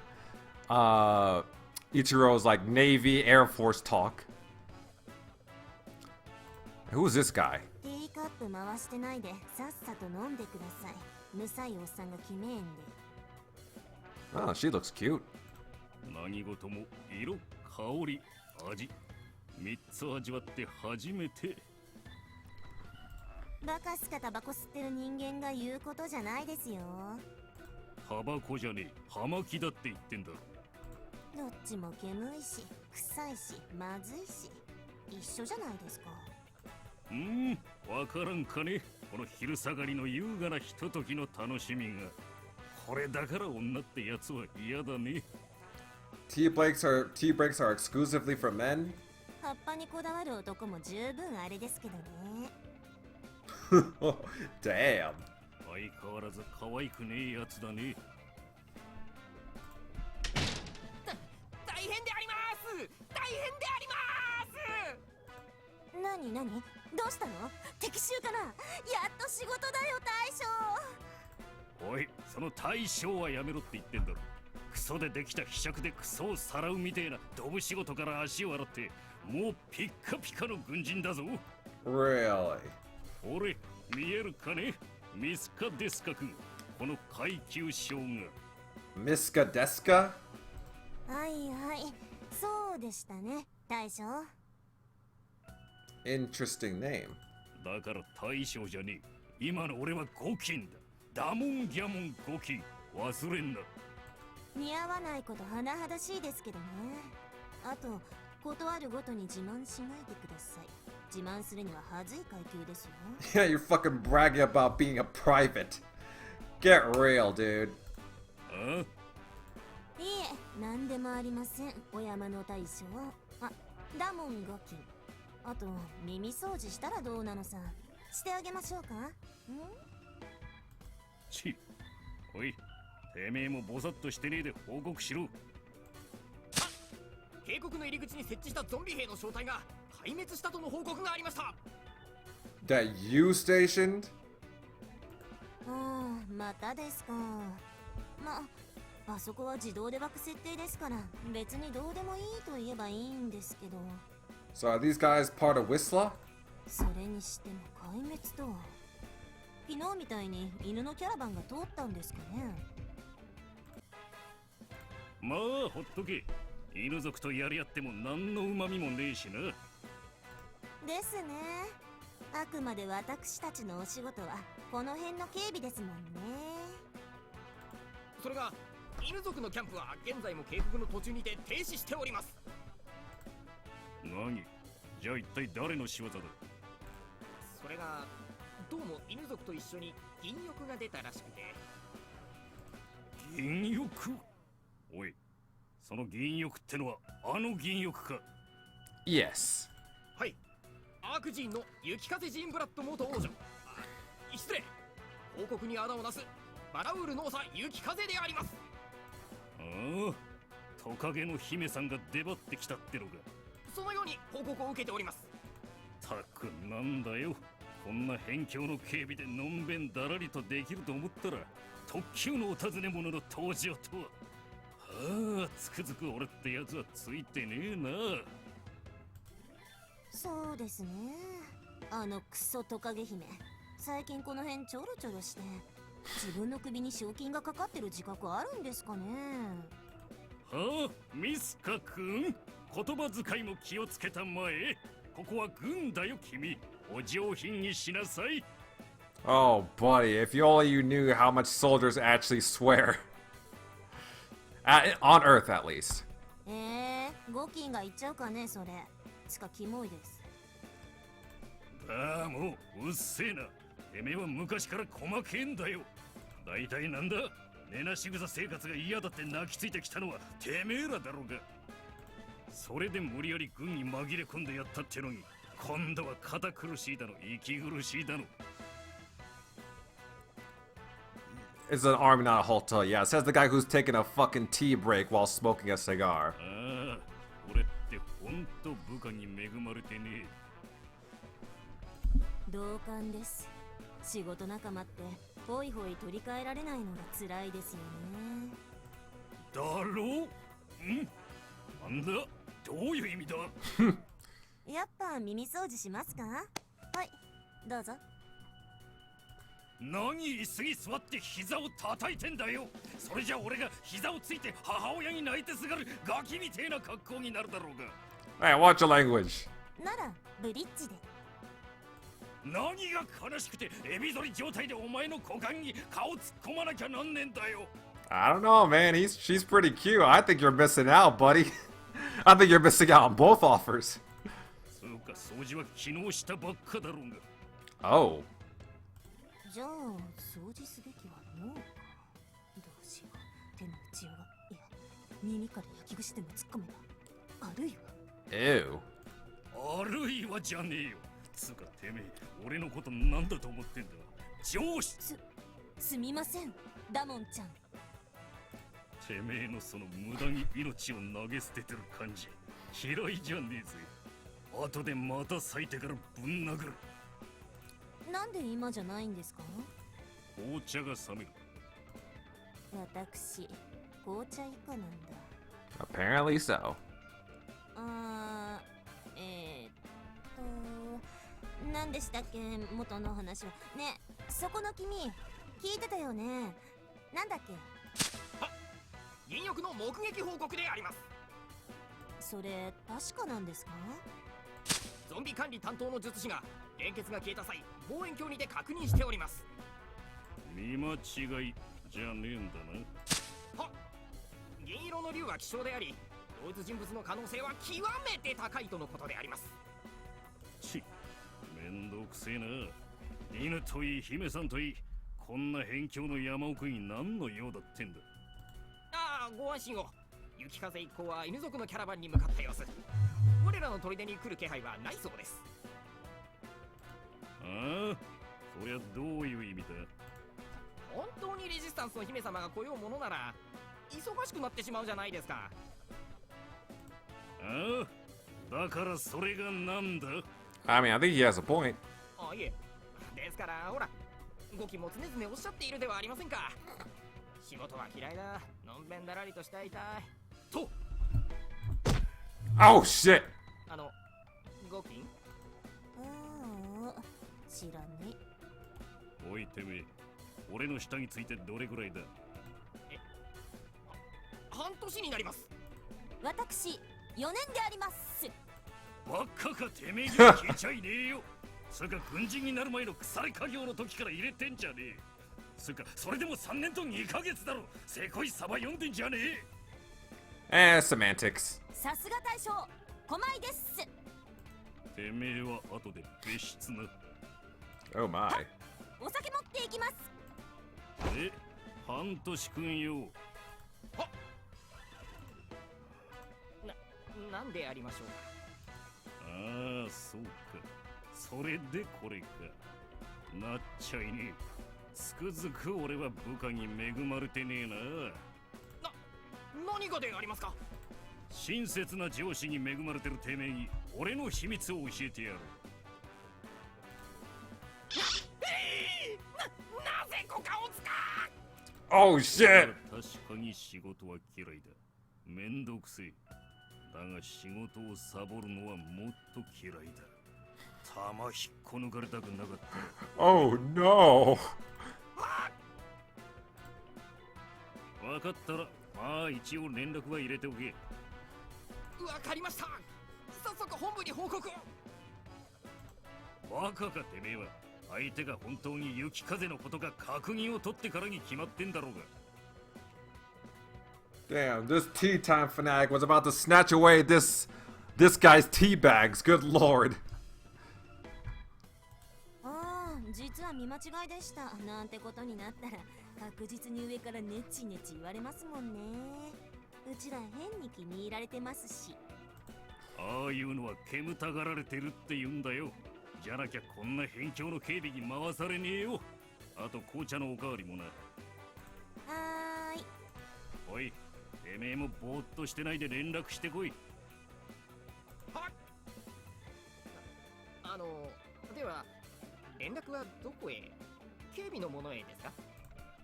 Ichiro's like Navy Air Force talk. Who's this guy? ティーカップ回してないでさっさと飲んでください。むさいおっさんが決めんで。 Oh, she looks cute. 何事も色、香り、味、3つ味わって初めて。バカすかタバコ吸ってる人間が言うことじゃないですよ。タバコじゃねえ、葉巻だって言ってんだろ。どっちも煙いし、臭いし、まずいし、一緒じゃないですか。わからんかね。この昼下がりの優雅なひとときの楽しみが。これだから女ってやつは嫌だね。Tea breaks are exclusively for men. 葉っぱにこだわる男も十分あれですけどね。Damn. 相変わらず可愛くねえやつだね。大変であります。大変であります。なになに、どうしたの？敵襲かな？やっと仕事だよ大将。おい、その大将はやめろって言ってんだろ。クソでできたひしゃくでクソをさらうみてえなドブ仕事から足を洗ってもうピッカピカの軍人だぞ。 Really? 俺、見えるかね、ミスカデスカ君、この階級将が。 Miska Deska? はいはい、そうでしたね大将。 Interesting name. だから大将じゃねえ、今の俺はゴキンだ。ダモンギャモンゴキン、忘れんな。似合わないこと甚だしいですけどね。あと、断るごとに自慢しないでください。自慢するには恥ずい階級ですよ。Yeah, you're fucking bragging about being a private. Get real, dude. あ？いえ、なんでもありません。お山の大将。あ、ダモンゴキン。あと、耳掃除したらどうなのさ。してあげましょうか？ち、おい、てめえもぼさっとしてねえで報告しろ。渓谷の入り口に設置したゾンビ兵の正体が壊滅したとの報告がありました。 That you stationed? ああ、またですか。あそこは自動で湧く設定ですから、別にどうでもいいと言えばいいんですけど。So are these guys part of Whistler? それにしても壊滅とは。昨日みたいに犬のキャラバンが通ったんですかね。まあほっとけ。犬族とやり合っても何の旨味もねえしな。ですね。あくまで私たちのお仕事はこの辺の警備ですもんね。それが犬族のキャンプは現在も渓谷の途中にて停止しております。何？じゃあ一体誰の仕業だ？それがどうも犬族と一緒に銀翼が出たらしくて。銀翼？おい、その銀翼ってのはあの銀翼か？ Yes. はい、アークジーンの雪風ジーンブラッド元王女。失礼、王国に穴をなすバラウール農作雪風であります。ああ、トカゲの姫さんが出張ってきたってのか。そのように報告を受けております。たくなんだよ、こんな辺境の警備でのんべんだらりとできると思ったら特急のお尋ね者の登場とは。はあ、つくづく俺ってやつはついてねえな。そうですね。あのクソトカゲ姫、最近この辺ちょろちょろして自分の首に賞金がかかってる自覚あるんですかね。はあ、ミスカ君、言葉遣いも気をつけたまえ。ここは軍だよ君、お上品にしなさい。 Oh, buddy, if you only you knew how much soldiers actually swear. On Earth, at least. ゴキンが言っちゃうかねそれ。つかキモいです。ああ、もううっせえな。てめえは昔から細けえんだよ。大体なんだ、寝なし草生活が嫌だって泣きついてきたのはてめえらだろうが。それで無理やり軍に紛れ込んでやったってのに、今度は堅苦しいだの息苦しいだの。 It's an army, not a hotel. Yeah, says the guy who's taking a fucking tea break while smoking a cigar. ああ、同感です。仕事仲間ってホイホイ取り替えられないのが辛いですよね。だろう。なんだ、どういう意味だ。やっぱ耳掃除しますか？はい、どうぞ。何椅子に座って膝を叩いてんだよ。それじゃ俺が膝をついて母親に泣いてすがるガキみてえな格好になるだろうが。Hey, watch your language. ならブリッジで。何が悲しくてエビ反り状態でお前の股間に顔突っ込まなきゃなんねえんだよ。I don't know, man. She's pretty cute. I think you're missing out, buddy. I think you're missing out on both offers. そうか、掃除は昨日したばっかだろうが。Oh. じゃあ掃除すべきは脳か。どうしよう。手の内側、いや耳から焼き串でも突っ込めば。あるいは Ew. あるいはじゃねえよ。つうかてめえ、俺のことなんだと思ってんだ。上司。すみません、ダモンちゃん。てめえのその無駄に命を投げ捨ててる感じ嫌いじゃねえぜ。後でまた咲いてからぶん殴る。なんで今じゃないんですか？紅茶が冷める。私、紅茶以下なんだ。Apparently so. 何でしたっけ、元の話は。ね、そこの君、聞いてたよね。なんだっけ？銀翼の目撃報告であります。それ、確かなんですか？ゾンビ管理担当の術師が連結が消えた際、望遠鏡にて確認しております。見間違いじゃねえんだな。はっ、銀色の竜は希少であり、同一人物の可能性は極めて高いとのことであります。ち、めんどくせえな。犬といい姫さんといい、こんな辺境の山奥に何の用だってんだ。ああ、ご安心を。雪風一行は犬族のキャラバンに向かった様子。我らの砦に来る気配はないそうです。ああ、そりゃどういう意味だ。本当にレジスタンスの姫様が来ようものなら忙しくなってしまうじゃないですか。ああ、だからそれがなんだ。 I mean, I think he has a point. あ、いえ、ですからほら、ごきも常々おっしゃっているではありませんか。仕事は嫌いだ、のんべんだらりとしたいたいと。 Oh shit! ごきん、知らねえ。おいてめえ、俺の下についてどれぐらいだ。半年になります。私、4年であります。ばっかかてめえには聞いちゃいねえよ。それか軍人になる前の腐れ家業の時から入れてんじゃねえ。それかそれでも3年と2ヶ月だろ。せこいサバ読んでんじゃねえ。Semantics. さすが大将、狛江です。てめえは後で別室な。 Oh my. お酒持っていきます。え、半年くんよ。なんでありましょうか。ああ、そうか。それでこれか。なっちゃいねえ。つくづく俺は部下に恵まれてねえな。何がでありますか。親切な上司に恵まれてるてめえに俺の秘密を教えてやろう。なぜこかをつか。 Oh shit! 確かに仕事は嫌いだ。めんどくせえ。だが仕事をサボるのはもっと嫌いだ。玉引っこ抜かれたくなかったら。 Oh no! 分かったらまあ一応連絡は入れておけ。わかりました。早速本部に報告を。バカかてめえは。相手が本当に雪風のことが確認を取ってからに決まってんだろうが。 Damn, this tea time fanatic was about to snatch away this guy's tea bags. Good lord. ああ、実は見間違いでしたなんてことになったら確実に上からネチネチ言われますもんね。うちら変に気に入られてますし。ああいうのは煙たがられてるって言うんだよ。じゃなきゃこんな辺境の警備に回されねえよ。あと紅茶のおかわりもな。はーい。おい、てめえもぼーっとしてないで連絡してこい。はっ。では連絡はどこへ？警備の者へですか？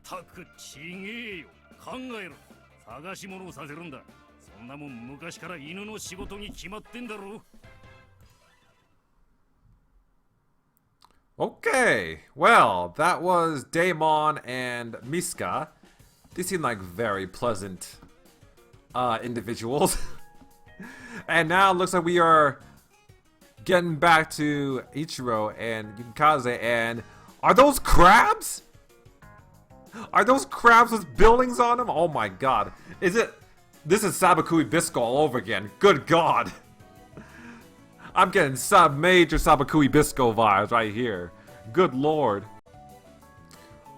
たくちげえよ。考えろ。探し物をさせるんだ。そんなもん昔から犬の仕事に決まってんだろ。Okay, well, that was Daemon and Miska. They seem like very pleasant individuals. And now it looks like we are getting back to Ichiro and Yukikaze. And are those crabs? Are those crabs with buildings on them? Oh my god. Is it? This is Sabakui Bisco all over again. Good god. I'm getting some major Sabakui Bisco vibes right here. Good lord.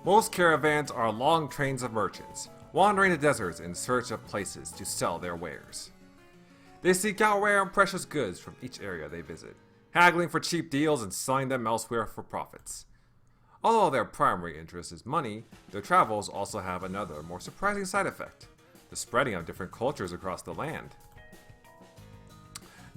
Most caravans are long trains of merchants, wandering the deserts in search of places to sell their wares. They seek out rare and precious goods from each area they visit, haggling for cheap deals and selling them elsewhere for profits. Although their primary interest is money, their travels also have another, more surprising side effect: the spreading of different cultures across the land.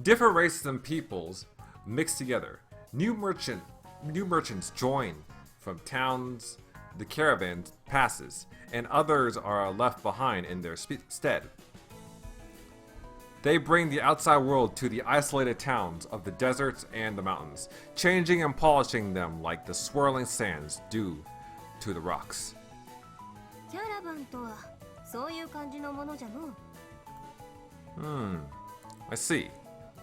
Different races and peoples mix together. New merchants join from towns the caravan passes, and others are left behind in their stead. They bring the outside world to the isolated towns of the deserts and the mountains, changing and polishing them like the swirling sands do to the rocks. キャラバンとはそういう感じのものじゃの。I see.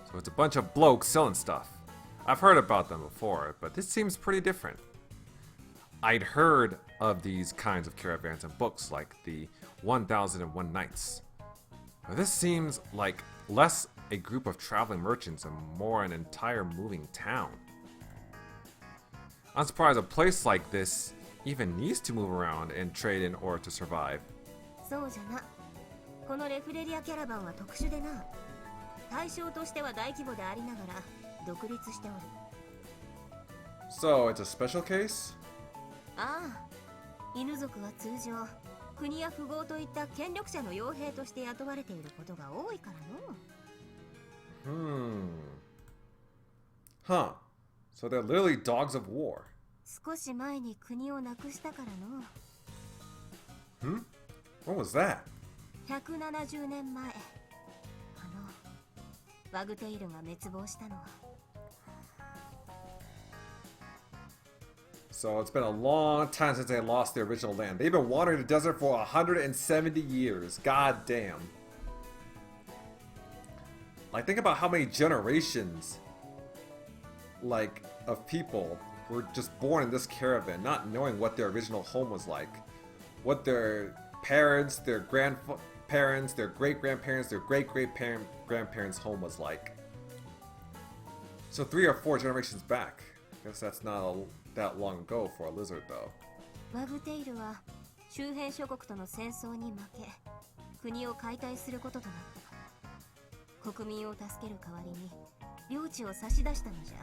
So it's a bunch of blokes selling stuff. I've heard about them before, but this seems pretty different. I'd heard of these kinds of caravans in books like the 1001 Nights. But this seems like less a group of traveling merchants and more an entire moving town. I'm surprised a place like this even needs to move around and trade in order to survive. そうじゃな。このレフレリアキャラバンは特殊でな。対象としては大規模でありながら独立しておる。So it's a special case? ああ、犬族は通常国や富豪といった権力者の傭兵として雇われていることが多いからの。Huh. So they're literally dogs of war. 少し前に国をなくしたからの。What was that? 170年前。ワグテイルが滅亡したのは。So it's been a long time since they lost their original land. They've been wandering the desert for 170 years. God damn. Like, think about how many generations, like, of people were just born in this caravan, not knowing what their original home was like. What their parents, their grandparents, their great-grandparents, their great-great-grandparents' home was like. So 3 or 4 generations back. I guess that's not that long ago for a lizard, though. ワグテイルは周辺諸国との戦争に負け、国を解体することとなった。国民を助ける代わりに領地を差し出したのじゃ。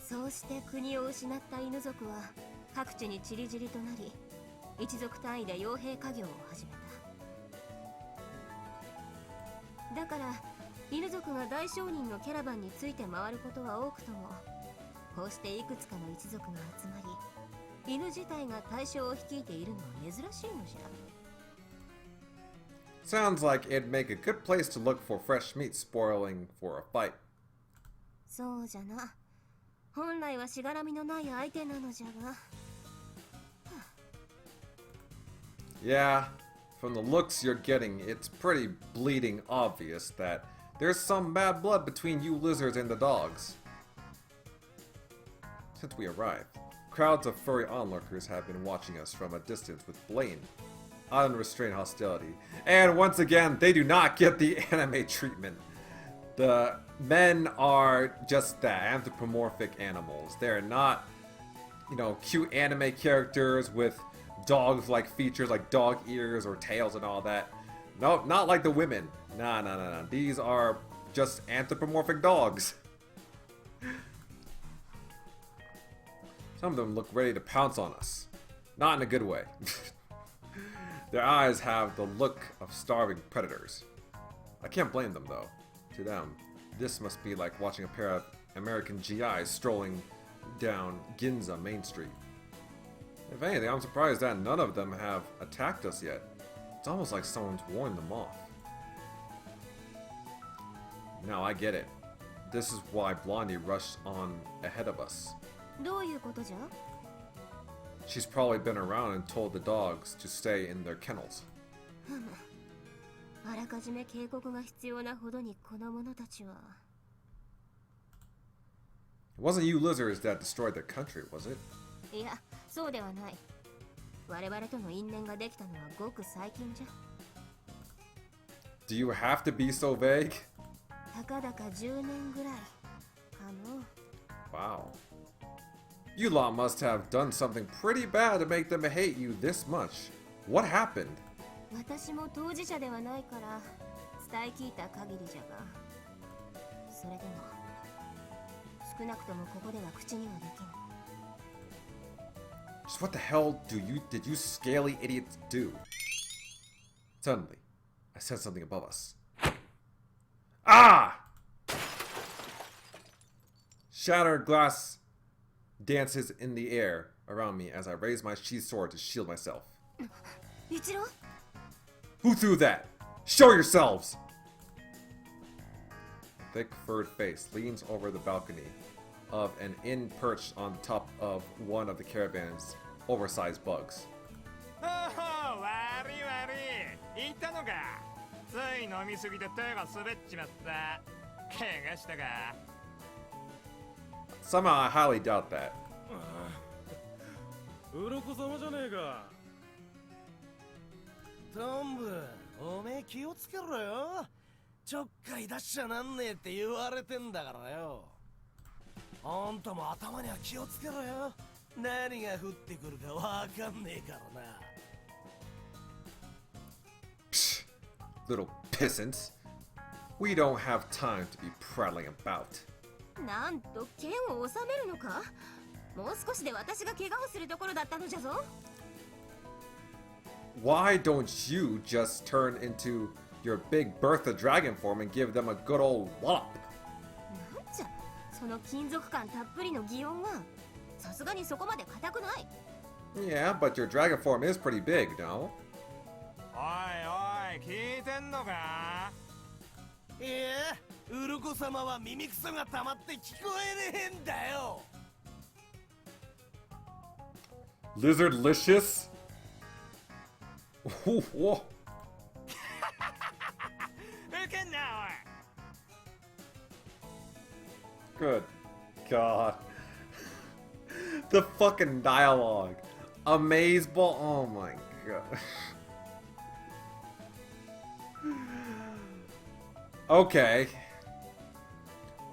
そうして国を失った犬族は各地に散り散りとなり、一族単位で傭兵家業を始めた。だから犬族が大商人のキャラバンについて回ることは多くとも、こうしていくつかの一族が集まり、犬自体が大将を率いているのは珍しいのじゃ。Sounds like it'd make a good place to look for fresh meat spoiling for a fight. そうじゃな。本来はしがらみのない相手なのじゃが。Yeah, from the looks you're getting, it's pretty bleeding obvious that there's some bad blood between you lizards and the dogs. Since we arrived, crowds of furry onlookers have been watching us from a distance with blatant, unrestrained hostility. And once again, they do not get the anime treatment. The men are just that, anthropomorphic animals. They're not, you know, cute anime characters with dog-like features like dog ears or tails and all that. No, not like the women. Nah. These are just anthropomorphic dogs. Some of them look ready to pounce on us. Not in a good way. Their eyes have the look of starving predators. I can't blame them though. To them, this must be like watching a pair of American GIs strolling down Ginza Main Street. If anything, I'm surprised that none of them have attacked us yet. It's almost like someone's warned them off. Now I get it. This is why Blondie rushed on ahead of us. どういうことじゃ? She's probably been around and told the dogs to stay in their kennels. あらかじめ警告が必要なほどにこの者たちは。 It wasn't you lizards that destroyed their country, was it? いや、そうではない。我々との因縁ができたのはごく最近じゃ。 Do you have to be so vague? たかだか10年ぐらいかの。 Wow. You lot must have done something pretty bad to make them hate you this much. What happened? 私も当事者ではないから伝え聞いた限りじゃが、それでも少なくともここでは口にはできぬ。 Just what the hell did you scaly idiots do? Suddenly, I sense something above us. Ah! Shattered glass dances in the air around me as I raise my sheathed sword to shield myself. 一郎? Who threw that? Show yourselves! A thick furred face leans over the balcony of an inn perched on top of one of the caravan's oversized bugs. おお、悪い悪い。いたのか。つい飲みすぎて手が滑っちまった。怪我したか。 Somehow I highly doubt that. 鱗様じゃねえか。トンブ、おめえ気をつけろよ。ちょっかい出しちゃなんねえって言われてんだからよ。あんたも頭には気をつけろよ。何が降ってくるかわかんねえからな。 Psh, little pissants. We don't have time to be prattling about. なんと剣を収めるのか? もう少しで私が怪我をするところだったのじゃぞ。 Why don't you just turn into your big Bertha dragon form and give them a good old wallop? なんじゃ、その金属感たっぷりの擬音はさすがにそこまで硬くない。 Yeah, but your dragon form is pretty big, no? おいおい、聞いてんのか。いや、鱗様は耳くそが溜まって聞こえねえんだよ。 Lizardlicious? Whoa. ウケんなおい。 Good God. The fucking dialogue. Amazeball. Oh my god. Okay.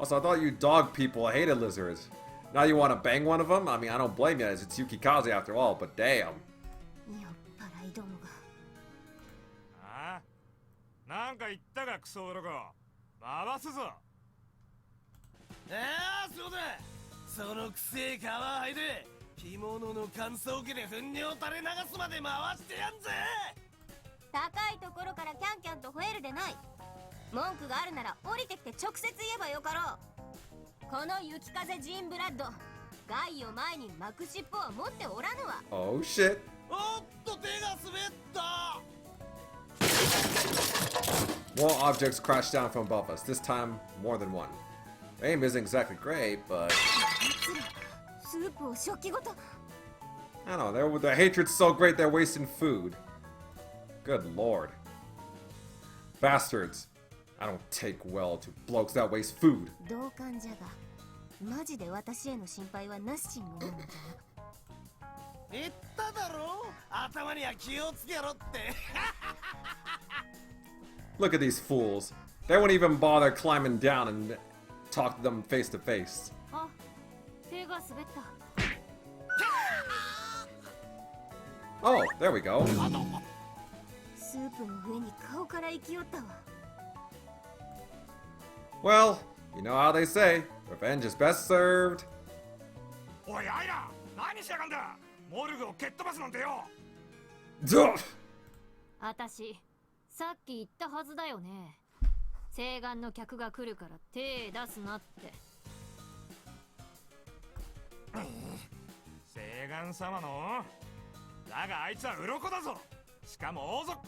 Also, I thought you dog people hated lizards. Now you want to bang one of them? I mean, I don't blame you, as it's Yukikaze after all, but damn. よっぱらいどもが。ああ、なんか言ったかクソ男。回すぞ。ああ、そうだ。そのくせえ皮剥いで着物の乾燥機で糞尿垂れ流すまで回してやんぜ。高いところからキャンキャンと吠えるでない。文句があるなら降りてきて直接言えばよかろう。この雪風ジーンブラッド、害を前に巻く尻尾は持っておらぬわ。 Oh shit. おっと手が滑った。 More objects crash down from above us, this time more than one. Aim isn't exactly great, but スープを食器ごと。 I don't know, the hatred's so great they're wasting food. Good lord. Bastards. I don't take well to blokes that waste food. 同感じゃが、マジで私への心配はなしちんごなのじゃな。言っただろ、頭には気をつけろって。 Look at these fools. They won't even bother climbing down and talk to them face to face. あ、手が滑った。 Oh, there we go. スープの上に顔から生きよったわ。 Well, you know how they say, revenge is best served. おいアイラ、何しやがんだ。モルグを蹴っ飛ばすなんてよ。 Duh! あたし、さっき言ったはずだよね。西岸の客が来るから手出すなって。聖願様のだがあいつは鱗だぞ。しかも王族。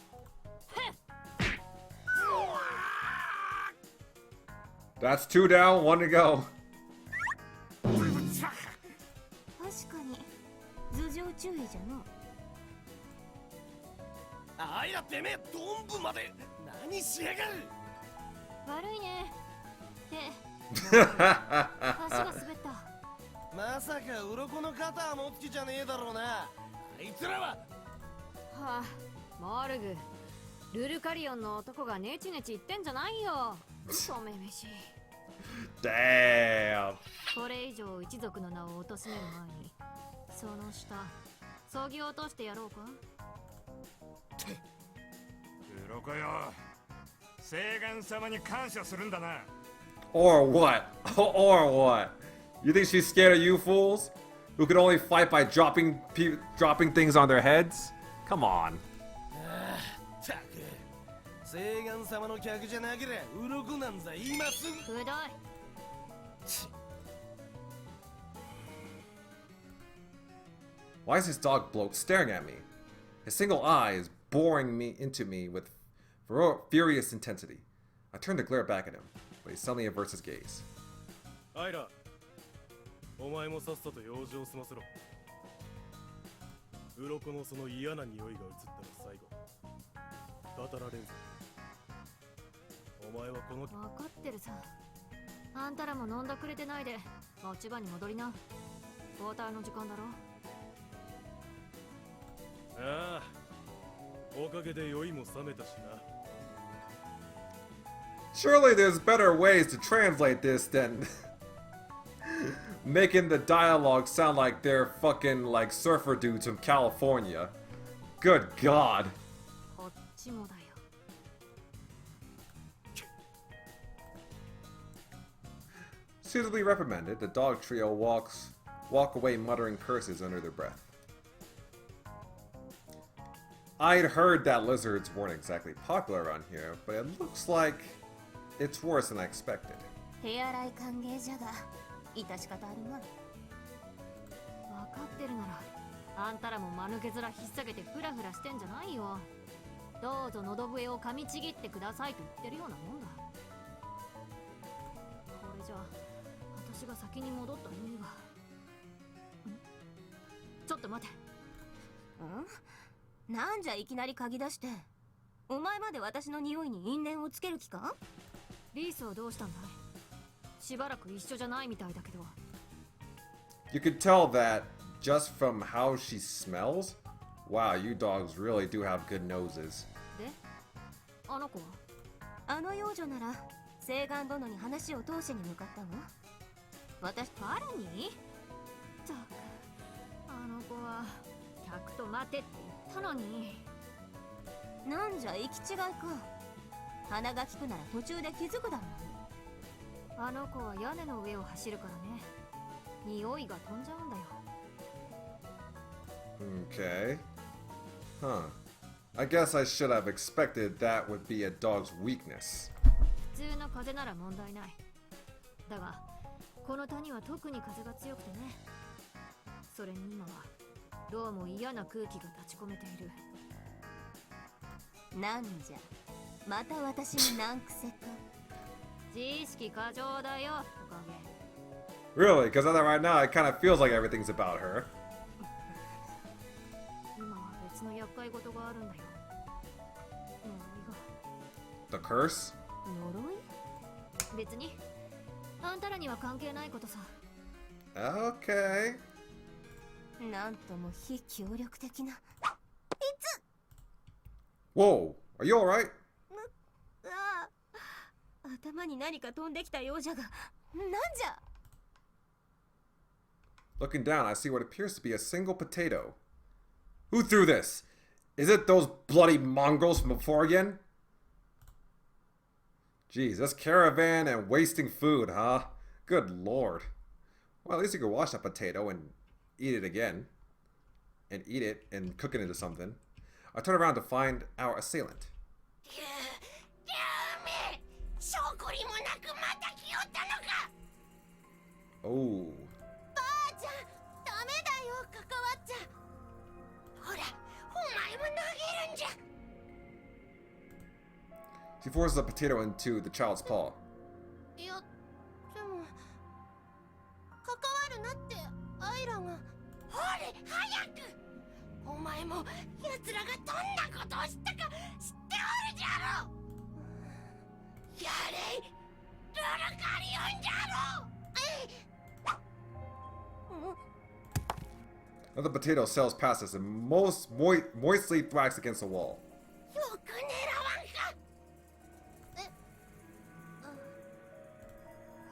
That's 2 down, 1 to go. 確かに頭上注意じゃな。あいらてめえドンブまで何しやがる。悪いねって足が滑った。まさか鱗の肩は持つ気じゃねえだろうな。あいつらは。はあ、モルグルルカリオンの男がネチネチ言ってんじゃないよ。嘘めめしい。 Damn. これ以上一族の名を貶める前にその下そぎ落としてやろうか。鱗よ、聖願様に感謝するんだな。 Or what? Or what? You think she's scared of you fools? Who could only fight by dropping things on their heads? Come on. たく聖願様の客じゃなけりゃ鱗なんざ今すぐ。くどい。 Why is this dog bloke staring at me? His single eye is boring into me with furious intensity. I turn to glare back at him, but he suddenly averts his gaze. アイラ、お前もさっさと用事を済ませろ。鱗のその嫌な匂いが移ったら最後語られんぞ。お前はこの分かってるさ。あんたらも飲んだくれてないで持ち場に戻りな。交代の時間だろ。ああ、おかげで酔いも冷めたしな。 Surely there's better ways to translate this than making the dialogue sound like they're fucking like surfer dudes from California. Good God. こっちもだよ。 Suitably reprimanded, the dog trio walk away muttering curses under their breath. I'd heard that lizards weren't exactly popular around here, but it looks like it's worse than I expected. 手洗い歓迎じゃが致し方あるまい。分かってるならあんたらも間抜け面引っ提げてフラフラしてんじゃないよ。どうぞ喉笛を噛みちぎってくださいと言ってるようなもんだ。これじゃ私が先に戻った意味が。ちょっと待て。なんじゃいきなり嗅ぎ出して。お前まで私の匂いに因縁をつける気か。リースはどうしたんだい。しばらく一緒じゃないみたいだけど。 You could tell that just from how she smells. Wow, you dogs really do have good noses. で、あの子は。あの幼女なら聖願殿に話を通しに向かったわ。私誰に？ったく、あの子は客と待てって言ったのに。なんじゃ行き違いか。鼻が利くなら途中で気づくだろう。あの子は屋根の上を走るからね。匂いが飛んじゃうんだよ。 Okay. Huh. I guess I should have expected that would be a dog's weakness. 普通の風なら問題ない。だがこの谷は特に風が強くてね。それに今はどうも嫌な空気が立ち込めている。なんじゃまた私に難癖か。自意識過剰だよ、おかげ。 Really? Because right now it kind of feels like everything's about her. 今は別の厄介事があるんだよ。呪い The curse? 呪い。が。別にあんたらには関係ないことさ。 Okay. なんとも非協力的な。 Whoa, are you alright? ああ、頭に何か飛んできたようじゃが、なんじゃ。 Looking down, I see what appears to be a single potato. Who threw this? Is it those bloody mongrels from before again? Jeez, this caravan and wasting food, huh? Good lord. Well, at least you could wash that potato and eat it again. And eat it and cook it into something. I turn around to find our assailant. 証拠りもなくまた来よったのか。 Oh. ばあちゃん、She forces a potato into the child's paw. いやでも関わるなってアイラが。ほれ早く。お前も奴らがどんなことをしたか知っておるじゃろ。やれルルカリオンじゃろ。Another potato sails past us and moistly thwacks against the wall. よく狙わんか。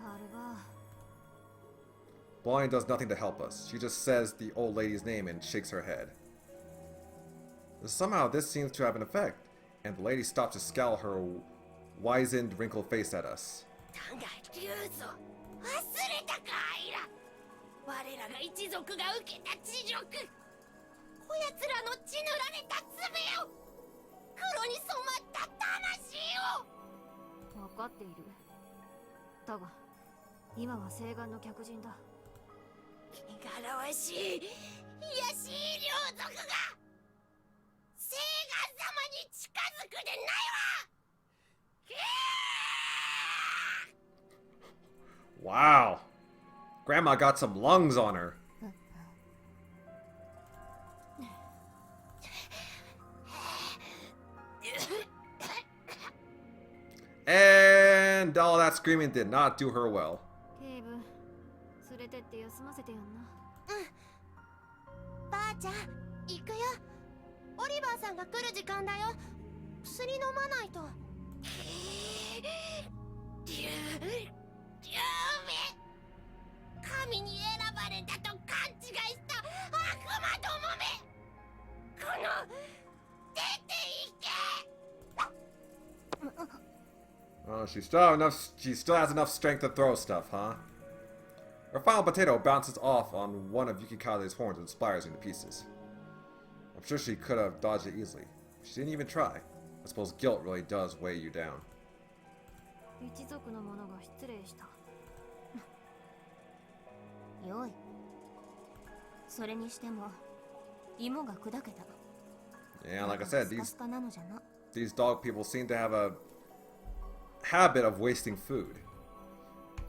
ハルバ Blondie does nothing to help us. She just says the old lady's name and shakes her head. Somehow this seems to have an effect, and the lady stops to scowl her wizened, wrinkled face at us. だがリュウゾ忘れたかアイラ。我らが一族が受けた恥辱、こやつらの血塗られた爪を黒に染まった魂を。分かっている。だが今は西岸の客人だ。汚らわしい卑しい領族が西岸様に近づくでないわ。Wow. Grandma got some lungs on her. And all that screaming did not do her well. 警部、連れてって休ませてやんな。ばあちゃん行くよ。オリバーさんが来る時間だよ。薬飲まないと。神に選ばれたと勘違いした悪魔どもめ。この出て行け。Oh, she still has enough strength to throw stuff, huh? Her final potato bounces off on one of Yukikaze's horns and splatters into pieces. I'm sure she could have dodged it easily. She didn't even try. I suppose guilt really does weigh you down. 一族の者が失礼した。よい。それにしても芋が砕けた。 Yeah, like I said, スカスカなのじゃな。 these dog people seem to have a habit of wasting food.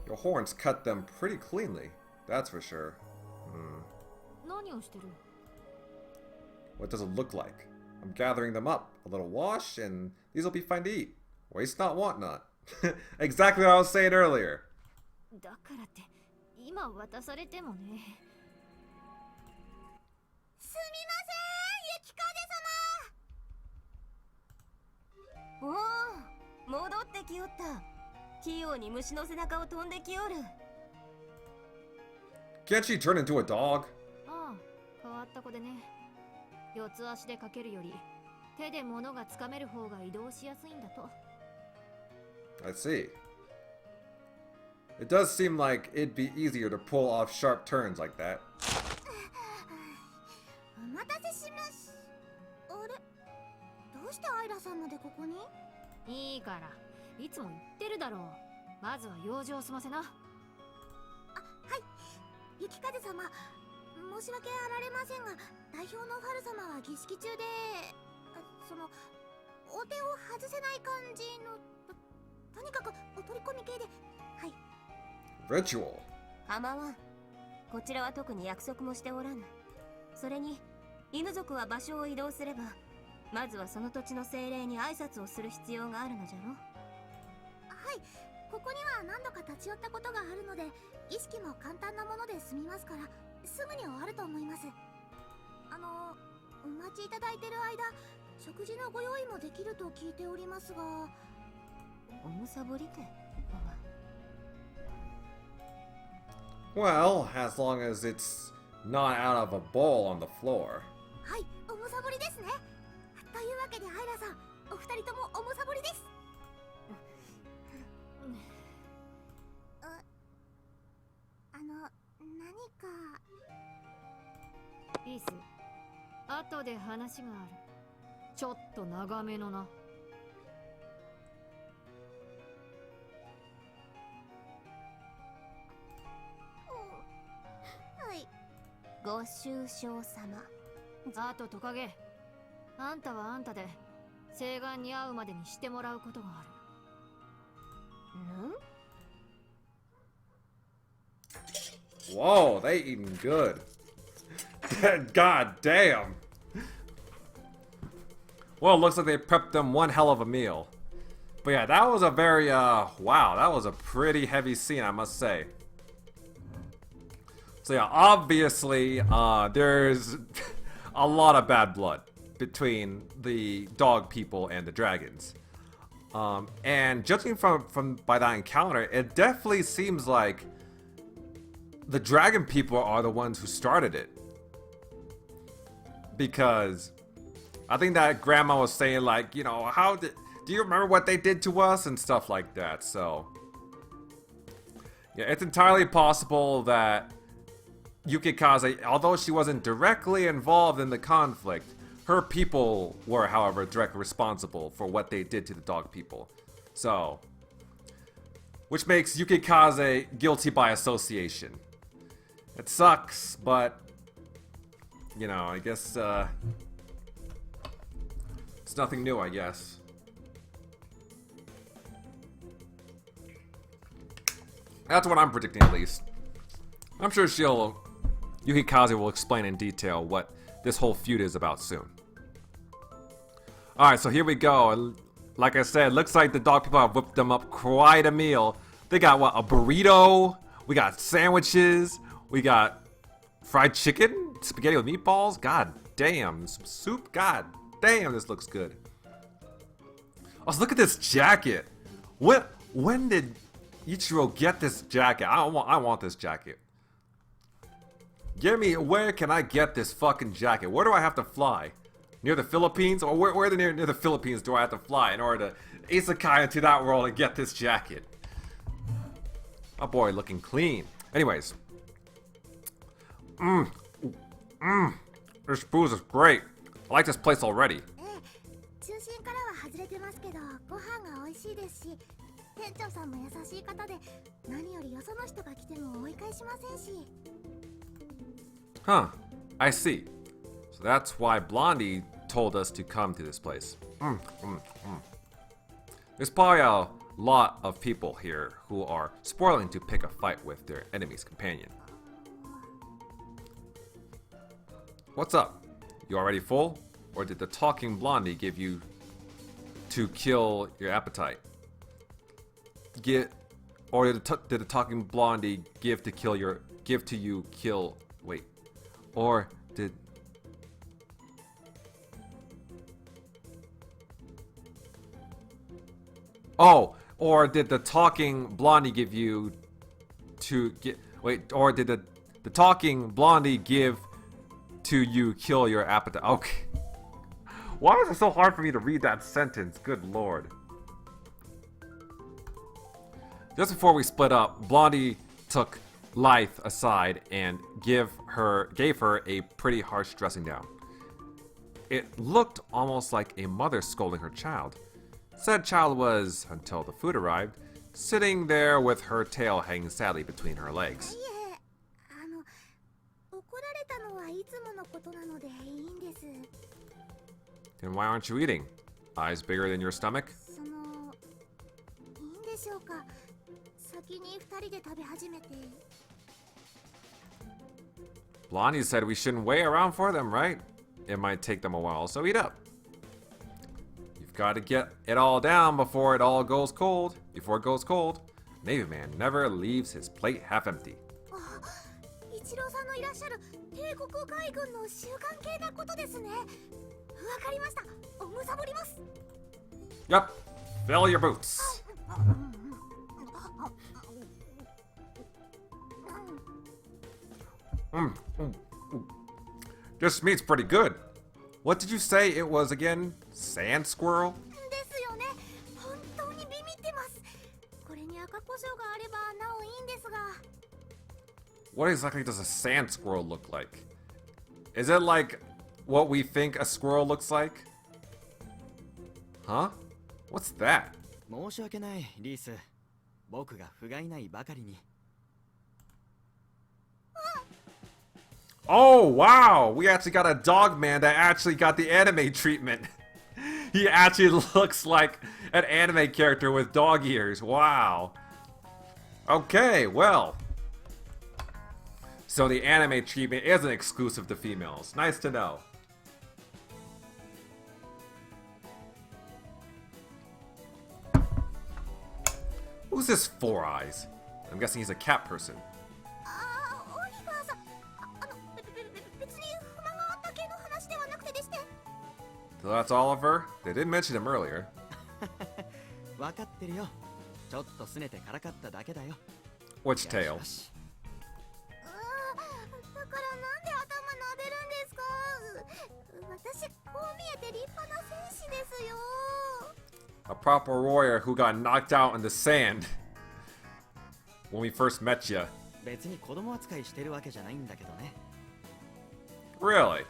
Your horns cut them pretty cleanly, that's for sure. 何をしてる？ What does it look like? I'm gathering them up. A little wash, and these will be fine to eat. Waste not, want not. Exactly what I was saying earlier. だからって今渡されてもね。すみません、雪風様。おお、戻ってきよった。器用に虫の背中を飛んできよる。Can't she turn into a dog? ああ、変わった子でね。四つ足でかけるより手で物がつかめる方が移動しやすいんだと。I see. It does seem like it'd be easier to pull off sharp turns like that. お待たせします。あれ、どうしてアイラさんまでここに？いいから、いつも言ってるだろう。まずは用事を済ませな。あ、はい。雪風様、申し訳あられませんが、代表のファル様は儀式中で、お手を外せない感じの、とにかくお取り込み系で、はい。Ritual. 構わん。こちらは特に約束もしておらぬ。それに、犬族は場所を移動すれば、まずはその土地の精霊に挨拶をする必要があるのじゃろ。はい、ここには何度か立ち寄ったことがあるので、儀式も簡単なもので済みますから、すぐに終わると思います。お待ちいただいてる間、食事のご用意もできると聞いておりますが、おむさぼりて、Well, as long as it's not out of a bowl on the floor. はい、おむさぼりですね。というわけでアイラさん、お二人ともおむさぼりです。何か。ピース、後で話がある。ちょっと長めのな。はい。ご愁傷様。あとトカゲ、あんたはあんたで誓願に会うまでにしてもらうことがある。Whoa, they eating good. God damn. Well, it looks like they prepped them one hell of a meal. But yeah, that was a very, wow, that was a pretty heavy scene, I must say. So yeah, obviously, there's a lot of bad blood between the dog people and the dragons. And judging from by that encounter, it definitely seems like the dragon people are the ones who started it. Because I think that grandma was saying, like, you know, do you remember what they did to us and stuff like that? So yeah, it's entirely possible that Yukikaze, although she wasn't directly involved in the conflict, her people were, however, directly responsible for what they did to the dog people. So, which makes Yukikaze guilty by association. It sucks, but you know, I guess it's nothing new, I guess. That's what I'm predicting, at least. I'm sure Yukikaze will explain in detail what this whole feud is about soon. Alright, so here we go. Like I said, looks like the dog people have whipped them up quite a meal. They got, what, a burrito? We got sandwiches. We got fried chicken? Spaghetti with meatballs? God damn. Some soup? God damn, this looks good. Oh, so look at this jacket. When did Ichiro get this jacket? I want this jacket. Where can I get this fucking jacket? Where do I have to fly? Near the Philippines? Or where near the Philippines do I have to fly in order to isekai into that world and get this jacket? Oh boy, looking clean. Anyways. This booze is great. I like this place already. 中心からは外れてますけど、ご飯が美味しいですし、店長さんも優しい方で、何よりよその人が来ても追い返しませんし。Huh, I see. So that's why Blondie told us to come to this place. There's probably a lot of people here who are spoiling to pick a fight with their enemy's companion. What's up? You already full? Or did the talking Blondie give you to kill your appetite? Or did the talking Blondie give to you kill? Wait. Or did... Oh, or did the talking Blondie give you to get... Wait, or did the talking Blondie give to you kill your appetite? Okay. Why is it so hard for me to read that sentence? Good lord. Just before we split up, Blondie took Lythe aside and gave her a pretty harsh dressing down. It looked almost like a mother scolding her child. Said child was, until the food arrived, sitting there with her tail hanging sadly between her legs. 怒られたのはいつものことなのでいいんです。 Then why aren't you eating? Eyes bigger than your stomach? その、いいんでしょうか。先に二人で食べ始めて。 Blondie said we shouldn't wait around for them, right? It might take them a while, so eat up. You've got to get it all down before it all goes cold. Before it goes cold, Navy Man never leaves his plate half empty. 一郎さんのいらっしゃる帝国海軍の習慣系なことですね。わかりました。おむさぼります。 Yep. Fill your boots. This meat's pretty good. What did you say it was again? Sand squirrel? ですよね。本当にビビってます。これに赤胡椒があればなおいいんですが。 What exactly does a sand squirrel look like? Is it like what we think a squirrel looks like? Huh? What's that? 申し訳ない、リース。僕が不甲斐ないばかりに。Oh, wow! We actually got a dog man that actually got the anime treatment. He actually looks like an anime character with dog ears. Wow. Okay, well. So the anime treatment isn't exclusive to females. Nice to know. Who's this Four Eyes? I'm guessing he's a cat person. ああ、オリバーさん、別に不満があった系の話ではなくてですね。 So that's Oliver? They did mention him earlier. わかってるよ。ちょっと拗ねてからかっただけだよ。 Which tail? よしだからなんで頭撫でるんですか。私こう見えて立派な戦士ですよ。 A proper warrior who got knocked out in the sand when we first met you. 別に子供扱いしてるわけじゃないんだけどね。 Really?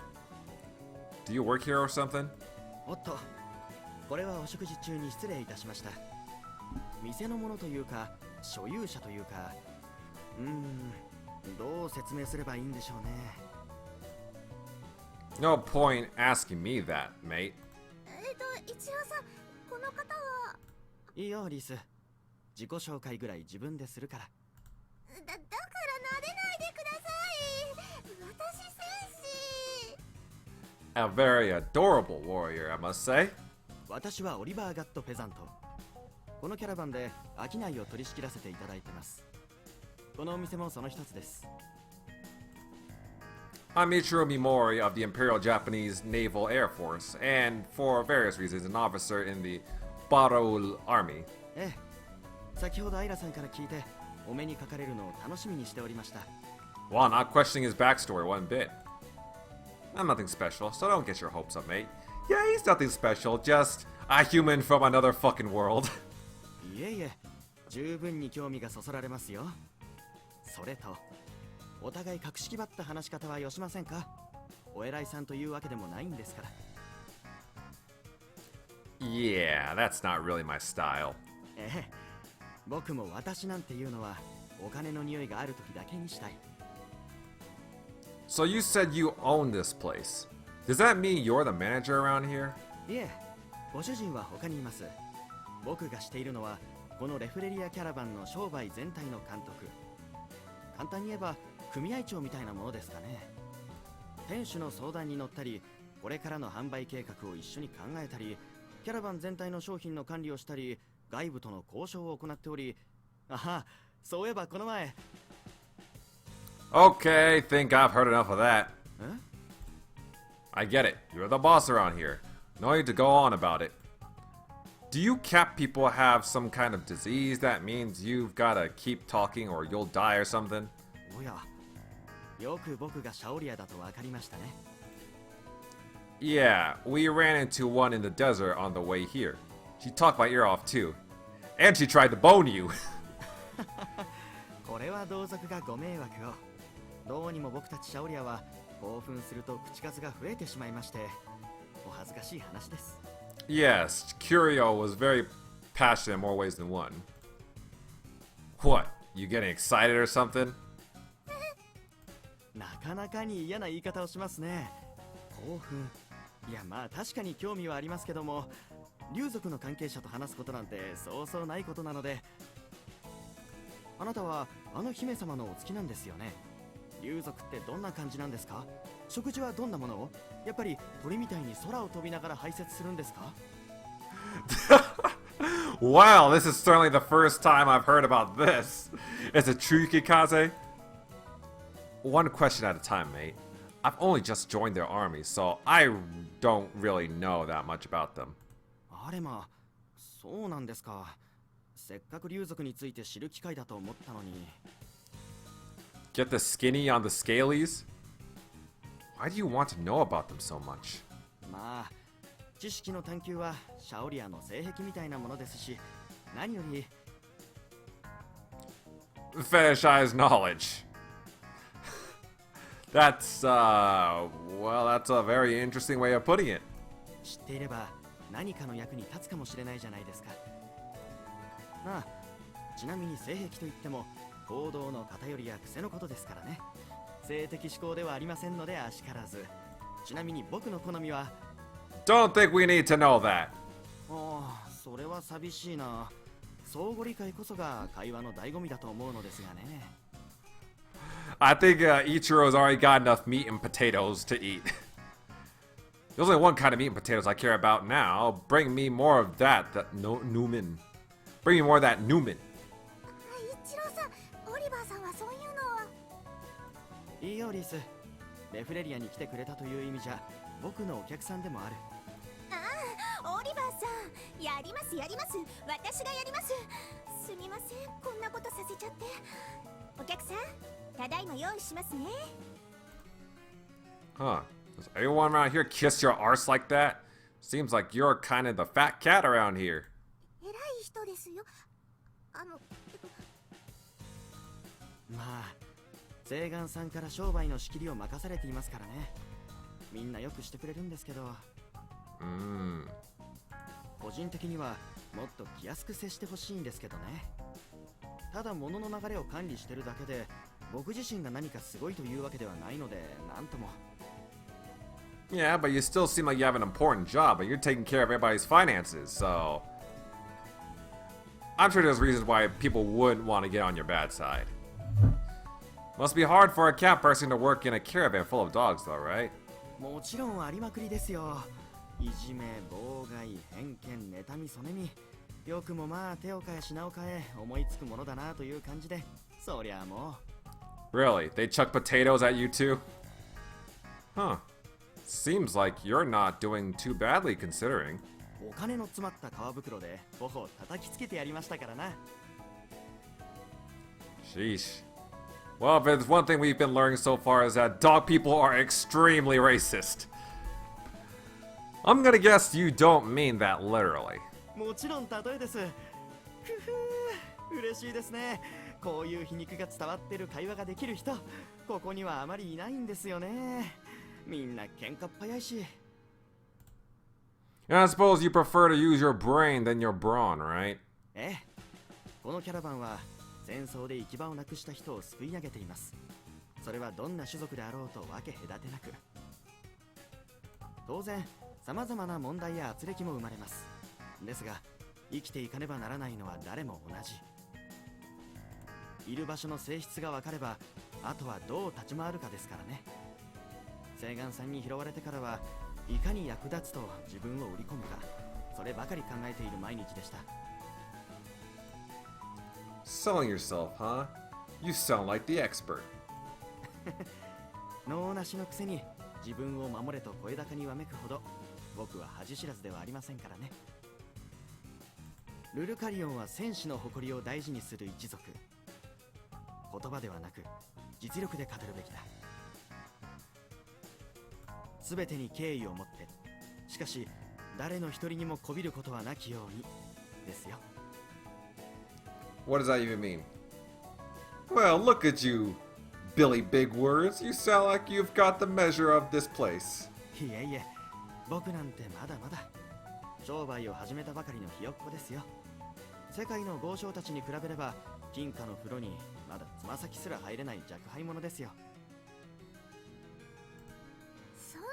Do you work here or something? おっと、これはお食事中に失礼いたしました。店のものというか、所有者というか、どう説明すればいいんでしょうね。No point asking me that, mate. 一郎さん、この方は。いいよ、リース。自己紹介ぐらい自分でするから。だから撫でないでください。私戦士。A very adorable warrior, I must say. 私はオリバー・ガット・フェザント。このキャラバンで商いを取り仕切らせていただいてます。このお店もその一つです。I'm Ichiro Mimori of the Imperial Japanese Naval Air Force, and for various reasons, an officer in the Barou Army. ええ、先ほどアイラさんから聞いて、お目にかかれるのを楽しみにしておりました。Well, I'm not questioning his backstory one bit. I'm nothing special, so don't get your hopes up, mate. Yeah, he's nothing special, just a human from another fucking world. いえいえ、十分に興味がそそられますよ。それと、お互い格式ばった話し方はよしませんか？お偉いさんというわけでもないんですから。Yeah, that's not really my style. ええ、僕も私なんていうのはお金の匂いがある時だけにしたい。So you said you own this place. Does that mean you're the manager around here? いえ、ご主人は他にいます。僕がしているのはこのレフレリアキャラバンの商売全体の監督。簡単に言えば組合長みたいなものですかね。店主の相談に乗ったり、これからの販売計画を一緒に考えたり、キャラバン全体の商品の管理をしたり、外部との交渉を行っており、そういえばこの前。 Okay, think I've heard enough of that. え？ I get it. You're the boss around here. No need to go on about it. Do you cat people have some kind of disease that means you've gotta keep talking or you'll die or something? おや、よく僕がシャオリアだと分かりましたね。Yeah, we ran into one in the desert on the way here. She talked my ear off too. And she tried to bone you. これは同族がご迷惑を。どうにも僕たちシャオリアは興奮すると口数が増えてしまいまして、お恥ずかしい話です。Yes, Curio was very passionate in more ways than one. What? You getting excited or something? なかなかに嫌な言い方をしますね。興奮。いや、まあ確かに興味はありますけども、竜族の関係者と話すことなんてそうそうないことなので。あなたはあの姫様のお好きなんですよね。竜族ってどんな感じなんですか？食事はどんなものを？やっぱり鳥みたいに空を飛びながら排泄するんですか？ Wow, this is certainly the first time I've heard about this. Is it true Yukikaze? One question at a time, mate. I've only just joined their army, so I don't really know that much about them. あれま、そうなんですか。せっかく竜族について知る機会だと思ったのに。Get the skinny on the scalies? Why do you want to know about them so much? まあ、知識の探求はシャオリアの性癖みたいなものですし、何より Fetishized knowledge. That's, well, that's a very interesting way of putting it. 知っていれば何かの役に立つかもしれないじゃないですか。まあ、ちなみに性癖といっても行動の偏りや癖のことですからね。性的思考ではありませんのであしからず。ちなみに僕の好みは Don't think we need to know that. ああ、それは寂しいな。相互理解こそが会話の醍醐味だと思うのですがね。I think Ichiro's already got enough meat and potatoes to eat. There's only one kind of meat and potatoes I care about now. Bring me more of that Newman. Bring me more of that Newman. 一郎さん、オリバーさんはそういうのは。いいよリス。レフレリアに来てくれたという意味じゃ僕のお客さんでもある。ああ、オリバーさん、やりますやります。私がやります。すみません、こんなことさせちゃって。お客さん、ただいま用意しますね。Huh. Does everyone around here kiss your arse like that? Seems like you're kind of the fat cat around here. 偉い人ですよ。まあ、セイガンさんから商売の仕切りを任されていますからね。みんなよくしてくれるんですけど、個人的にはもっと気安く接してほしいんですけどね。ただ物の流れを管理してるだけで、僕自身が何かすごいというわけではないので、なんとも。Yeah, but you still seem like you have an important job, but you're taking care of everybody's finances, so... I'm sure there's reasons why people wouldn't want to get on your bad side. Must be hard for a cat person to work in a caravan full of dogs, though, right? もちろんありまくりですよ。いじめ、妨害、偏見、妬み、そねみ。よくもまあ手を変え品を変え思いつくものだなという感じで、そりゃもう。Really? They chuck potatoes at you too? Huh. Seems like you're not doing too badly considering. お金の詰まった革袋で頬を叩きつけてやりましたからな。Sheesh. Well, if there's one thing we've been learning so far is that dog people are extremely racist. I'm gonna guess you don't mean that literally. もちろん例えです。ふふ、嬉しいですね。こういう皮肉が伝わってる会話ができる人、ここにはあまりいないんですよね。みんな喧嘩っ早いし。And I suppose you prefer to use your brain than your brawn, right? ええ。このキャラバンは戦争で行き場をなくした人を救い上げています。それはどんな種族であろうと分け隔てなく。当然、様々な問題や圧力も生まれます。ですが、生きていかねばならないのは誰も同じ。いる場所の性質が分かれば、あとはどう立ち回るかですからね。セイガンさんに拾われてからはいかに役立つと自分を売り込むか、そればかり考えている毎日でした。Selling yourself, huh? You sound like the expert. 脳なしのくせに自分を守れと声高にわめくほど僕は恥知らずではありませんからね。ルルカリオンは戦士の誇りを大事にする一族。言葉ではなく実力で語るべきだ。すべてに敬意を持って、しかし誰の一人にもこびることはなきようにですよ。What does that even mean? Well, look at you, Billy Big Words. You sound like you've got the measure of this place. いえいえ、僕なんてまだまだ商売を始めたばかりのひよっこですよ。世界の豪商たちに比べれば金貨の風呂にまだつま先すら入れない若輩者ですよ。そんな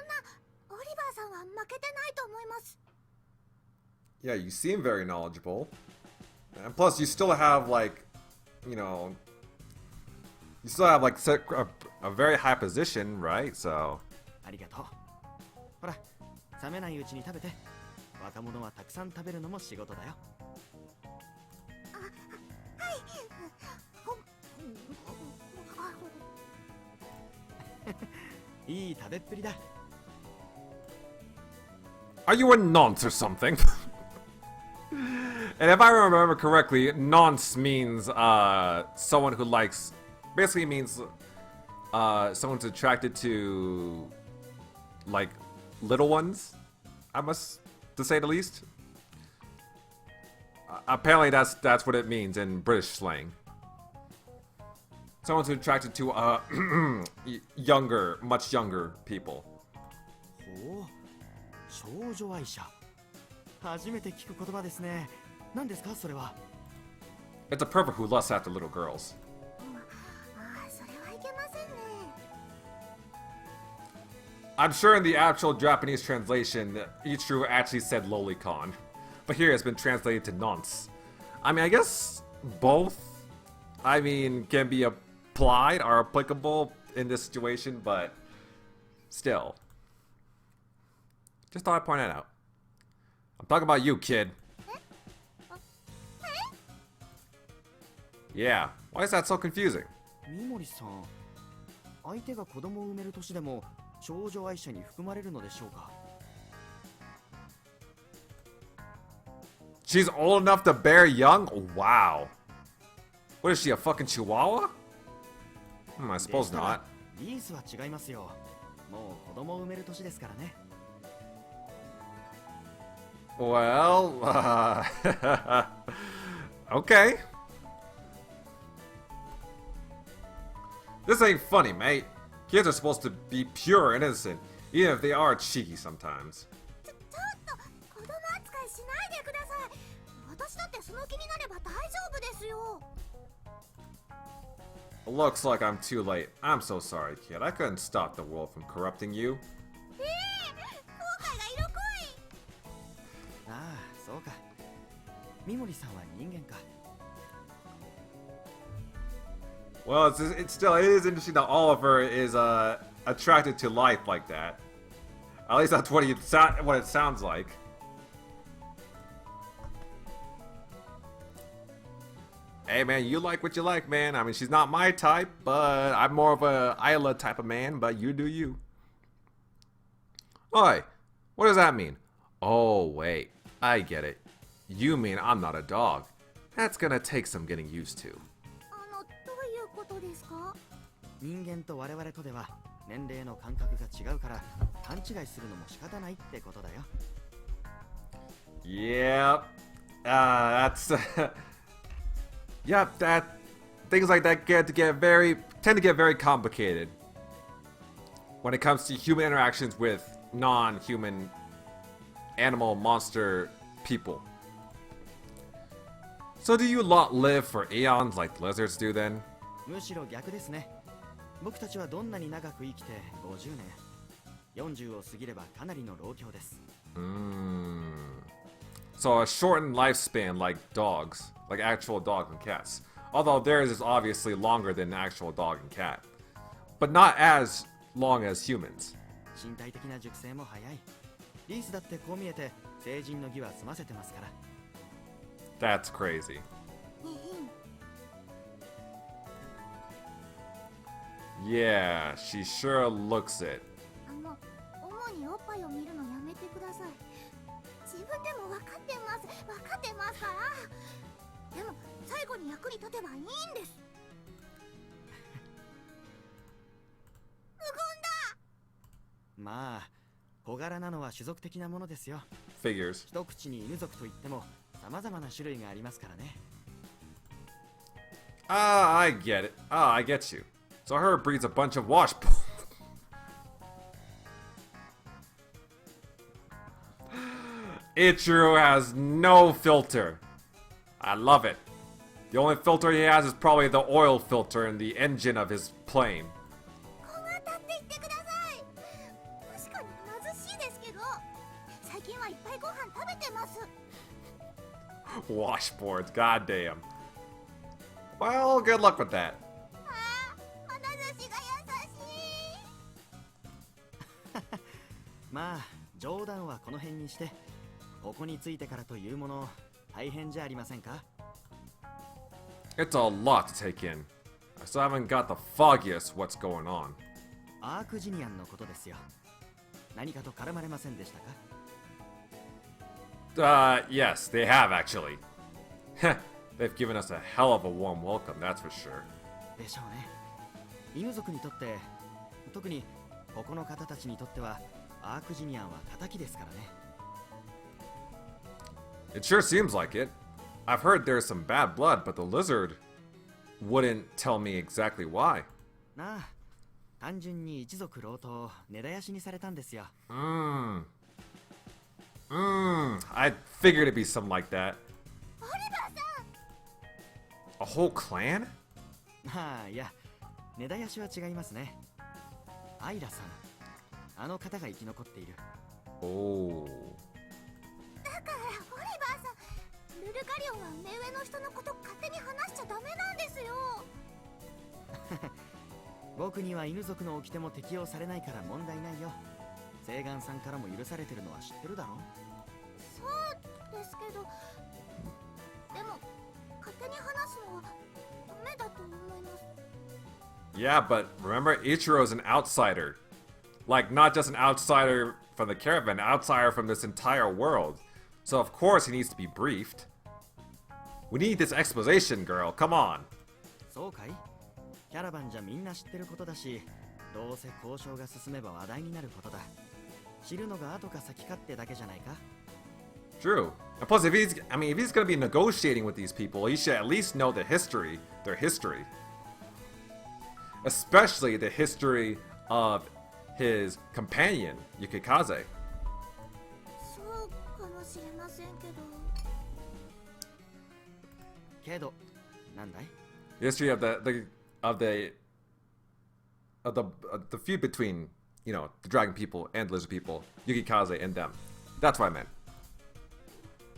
オリバーさんは負けてないと思います。Yeah, you seem very knowledgeable. And plus, you still have, like, you know, you still have, like, a very high position, right? So. ありがとう。ほら、冷めないうちに食べて。若者はたくさん食べるのも仕事だよ。いい食べっぷりだ。Are you a nonce or something? And if I remember correctly, nonce means someone who likes, basically means someone's attracted to like little ones, I must to say the least. Apparently that's what it means in British slang. Someone's attracted to younger, much younger people. ほう、少女愛者。初めて聞く言葉ですね。何ですかそれは。It's a pervert who lusts after little girls. ああ、それはいけませんね。I'm sure in the actual Japanese translation, Ichiru actually said lolicon. But here it's been translated to nonce. I mean, I guess both, I mean, can be applied or applicable in this situation, but still. Just thought I'd point that out. I'm talking about you, kid. Yeah, why is that so confusing? 三森さん、相手が子供を産める年でも少女愛者に含まれるのでしょうか。 She's old enough to bear young? Wow. What is she, a fucking chihuahua? I suppose not. リースは違いますよ。もう子供を産める年ですからね。 Well, okay. This ain't funny, mate. Kids are supposed to be pure and innocent, even if they are cheeky sometimes. ちょっと子供扱いしないでください。私だってその気になれば大丈夫ですよ。 Looks like I'm too late. I'm so sorry, kid. I couldn't stop the world from corrupting you. 後悔が色濃い。ああ、そうか。三森さんは人間か。 Well, it is interesting that Oliver is attracted to life like that. At least that's what it sounds like. Hey man, you like what you like, man. I mean, she's not my type, but I'm more of a Isla type of man, but you do you. Oi, what does that mean? Oh, wait, I get it. You mean I'm not a dog. That's gonna take some getting used to. どういうことですか？人間と我々とでは年齢の感覚が違うから勘違いするのも仕方ないってことだよ。 Yep. That's yep, that things like that tend to get very complicated when it comes to human interactions with non-human animal monster people. So do you lot live for eons like the lizards do then? むしろ逆ですね。僕たちはどんなに長く生きて50年、40を過ぎればかなりの老境です。So a shortened lifespan like dogs, like actual dogs and cats. Although theirs is obviously longer than an actual dog and cat. But not as long as humans. 身体的な熟成も早い。リースだってこう見えて成人の儀は済ませてますから。 That's crazy. Yeah, she sure looks it. 主におっぱいを見るのやめてください。自分でも分かってますから。でも最後に役に立てばいいんです。無言だ。まあ、小柄なのは種族的なものですよ。 Figures. 一口に犬族といっても様々な種類がありますからね。I get it. I get you. So her breeds a bunch of washballs. Ichiru has no filter. I love it. The only filter he has is probably the oil filter in the engine of his plane. 小型って言ってください。確かに貧しいですけど、最近はいっぱいご飯食べてます。 Washboards, goddamn. Well, good luck with that. 眼差しが優しい。まあ、冗談はこの辺にして、ここについてからというもの、大変じゃありませんか？ It's a lot to take in. I still haven't got the foggiest what's going on. アークジニアンのことですよ。何かと絡まれませんでしたか？ Yes, they have actually. They've given us a hell of a warm welcome, that's for sure. でしょうね。犬族にとって、特にここの方たちにとっては、アークジニアンは敵ですからね。It sure seems like it. I've heard there's some bad blood, but the lizard wouldn't tell me exactly why. なあ、単純に一族老頭を根絶やしにされたんですよ。I figured it'd be something like that. オリバーさん。 A whole clan? ああ、いや、根絶やしは違いますね。アイラさん。あの方が生き残っている。Oh. だからオリバーさん、ルルカリオンは目上の人のこと勝手に話しちゃダメなんですよ。僕には犬族の掟も適用されないから問題ないよ。セイガンさんからも許されてるのは知ってるだろ。そうですけど、でも勝手に話すのはダメだと思います。 Yeah, but remember, Ichiro's an outsider. Like, not just an outsider from the caravan, an outsider from this entire world. So of course he needs to be briefed. We need this exposition, girl. Come on. そうかい？キャラバンじゃみんな知ってることだし、どうせ交渉が進めば話題になることだ。知るのが後か先かってだけじゃないか？ True. And plus, if he's gonna be negotiating with these people, he should at least know their history. Especially the history of his companion, Yukikaze. そうかもしれませんけど。けど、なんだい？ The history of the feud between, you know, the dragon people and lizard people, Yukikaze and them. That's what I meant.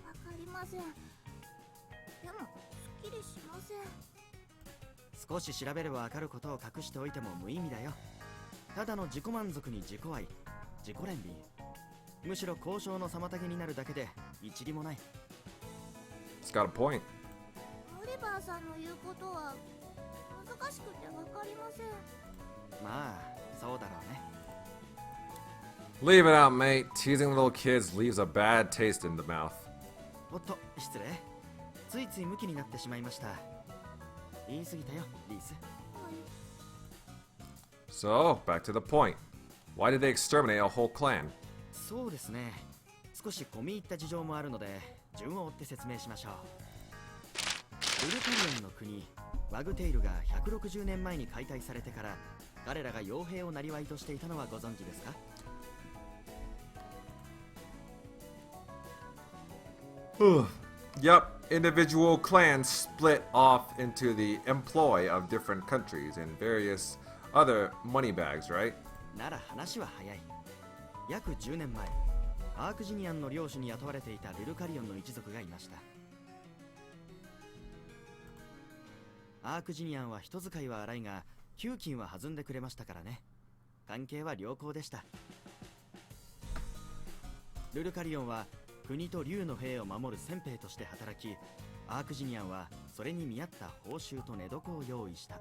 わかりません。でもすっきりしません。少し調べればわかることを隠しておいても無意味だよ。ただの自己満足に自己愛、自己憐憫。むしろ交渉の妨げになるだけで一理もない。 It's got a point. オリバーさんの言うことは難しくてわかりません。まあ、そうだろうね。Leave it out, mate. Teasing little kids leaves a bad taste in the mouth. おっと、失礼。ついついムキになってしまいました。言い過ぎたよ、リース。So, back to the point. Why did they exterminate a whole clan? そうですね。少し込み入った事情もあるので、順を追って説明しましょう。ウルカリオンの国、ワグテイルが160年前に解体されてから、彼らが傭兵を生りとしていたのはご存知ですか？ Yup, individual clans split off into the employ of different countries and various other money bags, right? なら話は早い。約10年前、アークジニアンの領主に雇われていたルルカリオンの一族がいました。アークジニアンは人使いは荒いが、給金は弾んでくれましたからね。関係は良好でした。ルルカリオンは国と竜の兵を守る先兵として働き、アークジニアンはそれに見合った報酬と寝床を用意した。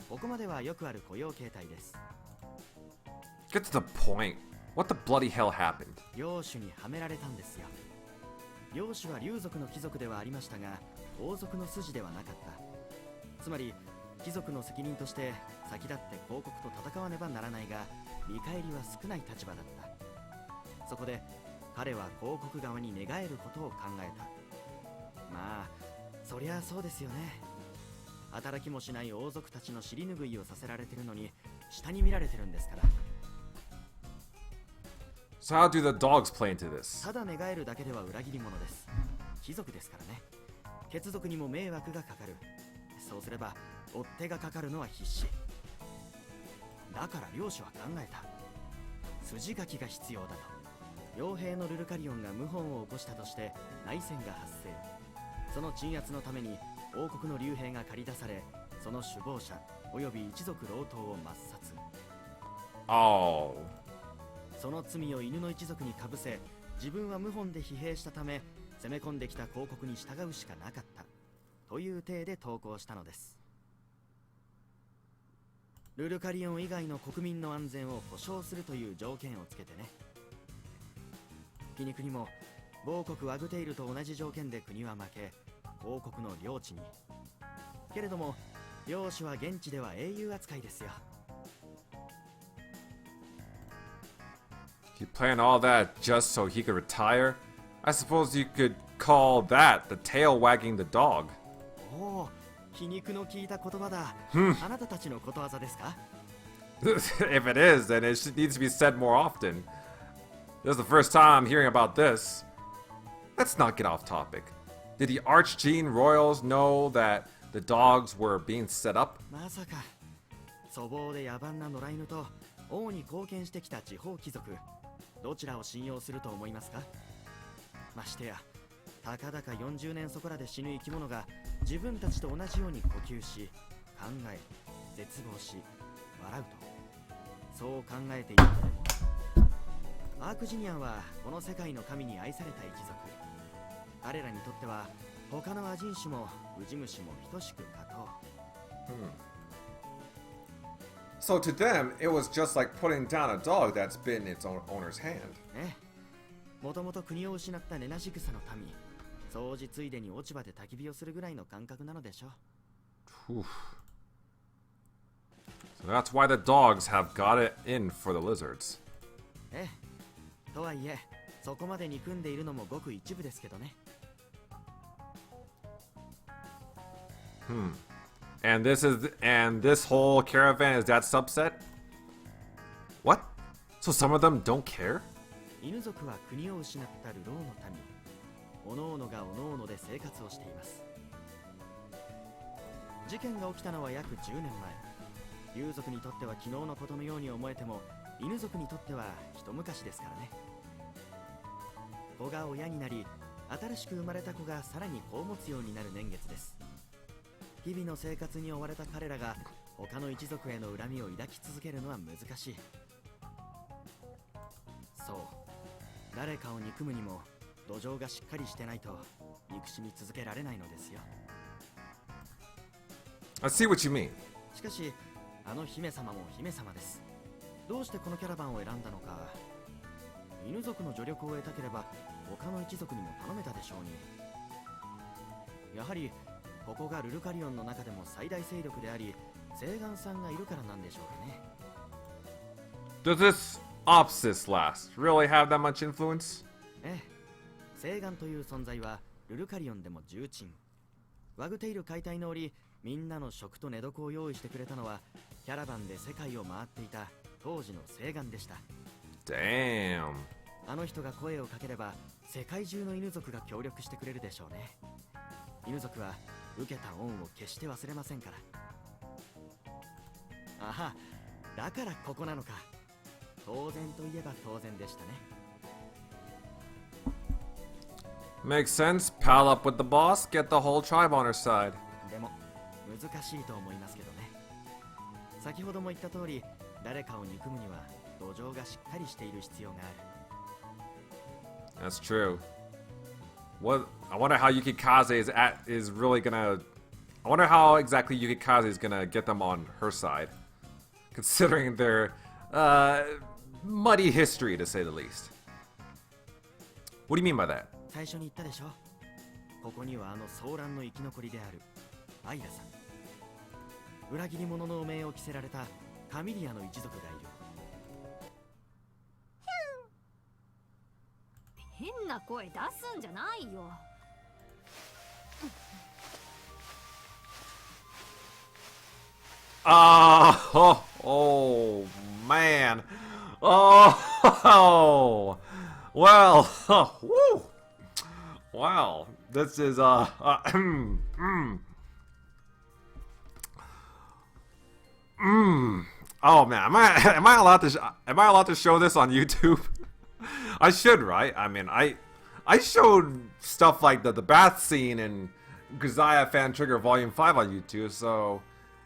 ここまではよくある雇用形態です。 Get to the point. What the bloody hell happened? 領主にはめられたんですよ。領主は竜族の貴族ではありましたが、王族の筋ではなかった。つまり貴族の責任として先立って公国と戦わねばならないが、見返りは少ない立場だった。そこで彼は公国側に寝返ることを考えた。まあそりゃあそうですよね。働きもしない王族たちの尻拭いをさせられてるのに下に見られてるんですから。 So how do the dogs play into this? ただ寝返るだけでは裏切り者です。貴族ですからね。血族にも迷惑がかかる。そうすれば追っ手がかかるのは必至。だから領主は考えた。筋書きが必要だと。傭兵のルルカリオンが謀反を起こしたとして内戦が発生。その鎮圧のために王国の竜兵が駆り出され、その首謀者および一族老頭を抹殺。 Oh. その罪を犬の一族にかぶせ、自分は謀反で疲弊したため攻め込んできた公国に従うしかなかったという体で投降したのです。ルルカリオン以外の国民の安全を保障するという条件をつけてね。皮肉にも某国ワグテイルと同じ条件で国は負け、王国の領地に。けれども領主は現地では英雄扱いですよ。He planned all that just so he could retire? I suppose you could call that the tail wagging the dog. おお、皮肉の効いた言葉だ。あなたたちのことわざですか？ If it is, then it needs to be said more often. This is the first time I'm hearing about this. Let's not get off topic. Did the Archgene Royals know that the dogs were being set up? まさか粗暴で野蛮な野良犬と王に貢献してきた地方貴族、どちらを信用すると思いますか？ましてやたかだか40年そこらで死ぬ生き物が自分たちと同じように呼吸し、考え、絶望し、笑うと、そう考えているのでも、アークジニアンはこの世界の神に愛された一族。彼らにとっては他のアジン種もウジ虫も等しく過当。So to them, it was just like putting down a dog that's been in its owner's hand. ね、もともと国を失ったネナジグサの民、掃除ついでに落ち葉で焚き火をするぐらいの感覚なのでしょう。 Oof. So that's why the dogs have got it in for the lizards. ええ、とはいえ、そこまで憎んでいるのもごく一部ですけどね。And this whole caravan is that subset? What? So some of them don't care? 犬族は国を失った流浪の民、おのおのがおのおので生活をしています。事件が起きたのは約10年前。竜族にとっては昨日のことのように思えても、犬族にとっては一昔ですからね。子が親になり、新しく生まれた子がさらに子を持つようになる年月です。日々の生活に追われた彼らが他の一族への恨みを抱き続けるのは難しい。そう、誰かを憎むにも土壌がしっかりしてないと憎しみ続けられないのですよ。 I see what you mean. しかしあの姫様も姫様です。どうしてこのキャラバンを選んだのか。犬族の助力を得たければ他の一族にも頼めたでしょうに。やはりここがルルカリオンの中でも最大勢力であり、セイガンさんがいるからなんでしょうかね。 Does this Opsis last really have that much influence? ええ、セイガンという存在はルルカリオンでも重鎮。ワグテイル解体の折、みんなの食と寝床を用意してくれたのはキャラバンで世界を回っていた当時のセイガンでした。 Damn. あの人が声をかければ世界中の犬族が協力してくれるでしょうね。犬族は受けた恩を決して忘れませんから。あは、だからここなのか。当然といえば当然でしたね。 Makes sense. Pal up with the boss, get the whole tribe on her side. でも難しいと思いますけどね。先ほども言った通り、誰かを憎むには土壌がしっかりしている必要がある。 That's true. What I wonder how Yukikaze is really gonna. I wonder how exactly Yukikaze is gonna get them on her side, considering their muddy history, to say the least. What do you mean by that? 最初に言ったでしょ。ここにはあの騒乱の生き残りであるアイラさん。裏切り者の汚名を着せられたカミリアの一族がいる。変な声出すんじゃないよ。Oh man. Oh, well, woo. Wow, this is oh man, am I allowed to show this on YouTube? I should, right? I mean, I showed stuff like the bath scene in Gazaya Fan Trigger Volume 5 on YouTube, so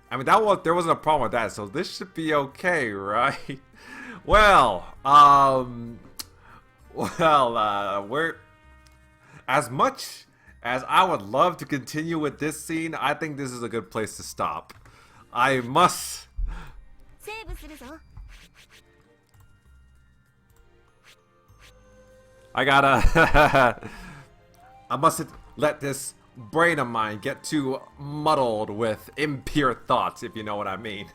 I mean there wasn't a problem with that, so this should be okay, right? Well, we're as much as I would love to continue with this scene, I think this is a good place to stop. I must. セーブするぞ。I gotta. I mustn't let this brain of mine get too muddled with impure thoughts, if you know what I mean.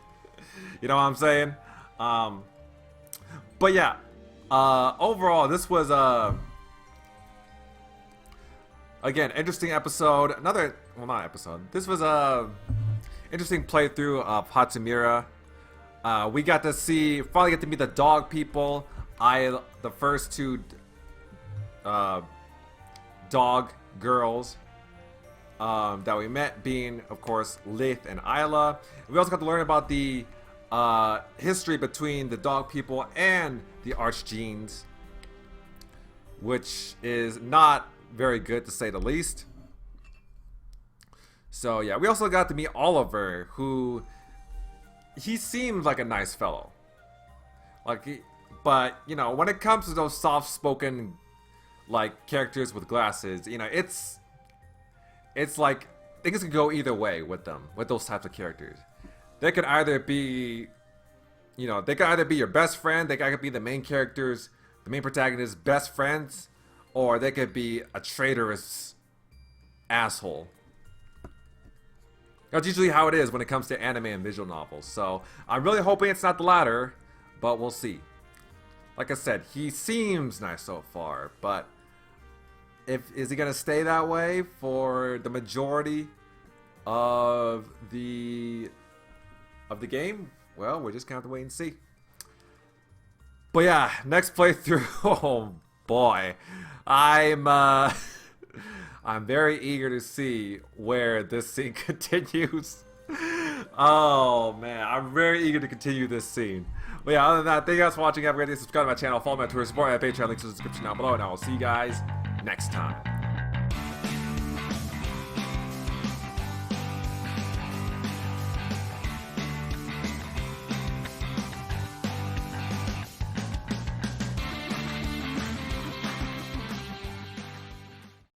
You know what I'm saying? But yeah, overall, this was again, interesting episode. Not episode. This was a interesting playthrough of Hatsumira. We got to finally get to meet the dog people. The first two dog girls that we met being, of course, Lith and Isla. We also got to learn about the history between the dog people and the Archgenes, which is not very good to say the least. So yeah, we also got to meet Oliver, who he seems like a nice fellow. But you know, when it comes to those soft-spoken like characters with glasses, you know, it's like things can go either way with them, with those types of characters. They could either be, you know, they could either be your best friend, they could be the main characters, the main protagonist's best friends, or they could be a traitorous asshole. That's usually how it is when it comes to anime and visual novels. So I'm really hoping it's not the latter, but we'll see. Like I said, he seems nice so far, but is he gonna stay that way for the majority of the game? Well, we're just gonna have to wait and see. But yeah, next playthrough. Oh boy, I'm very eager to see where this scene continues. Oh man, I'm very eager to continue this scene. But yeah, other than that, thank you guys for watching. Have a great day. Subscribe to my channel. Follow me on Twitter. Support my Patreon. Links in the description down below. And I will see you guys next time.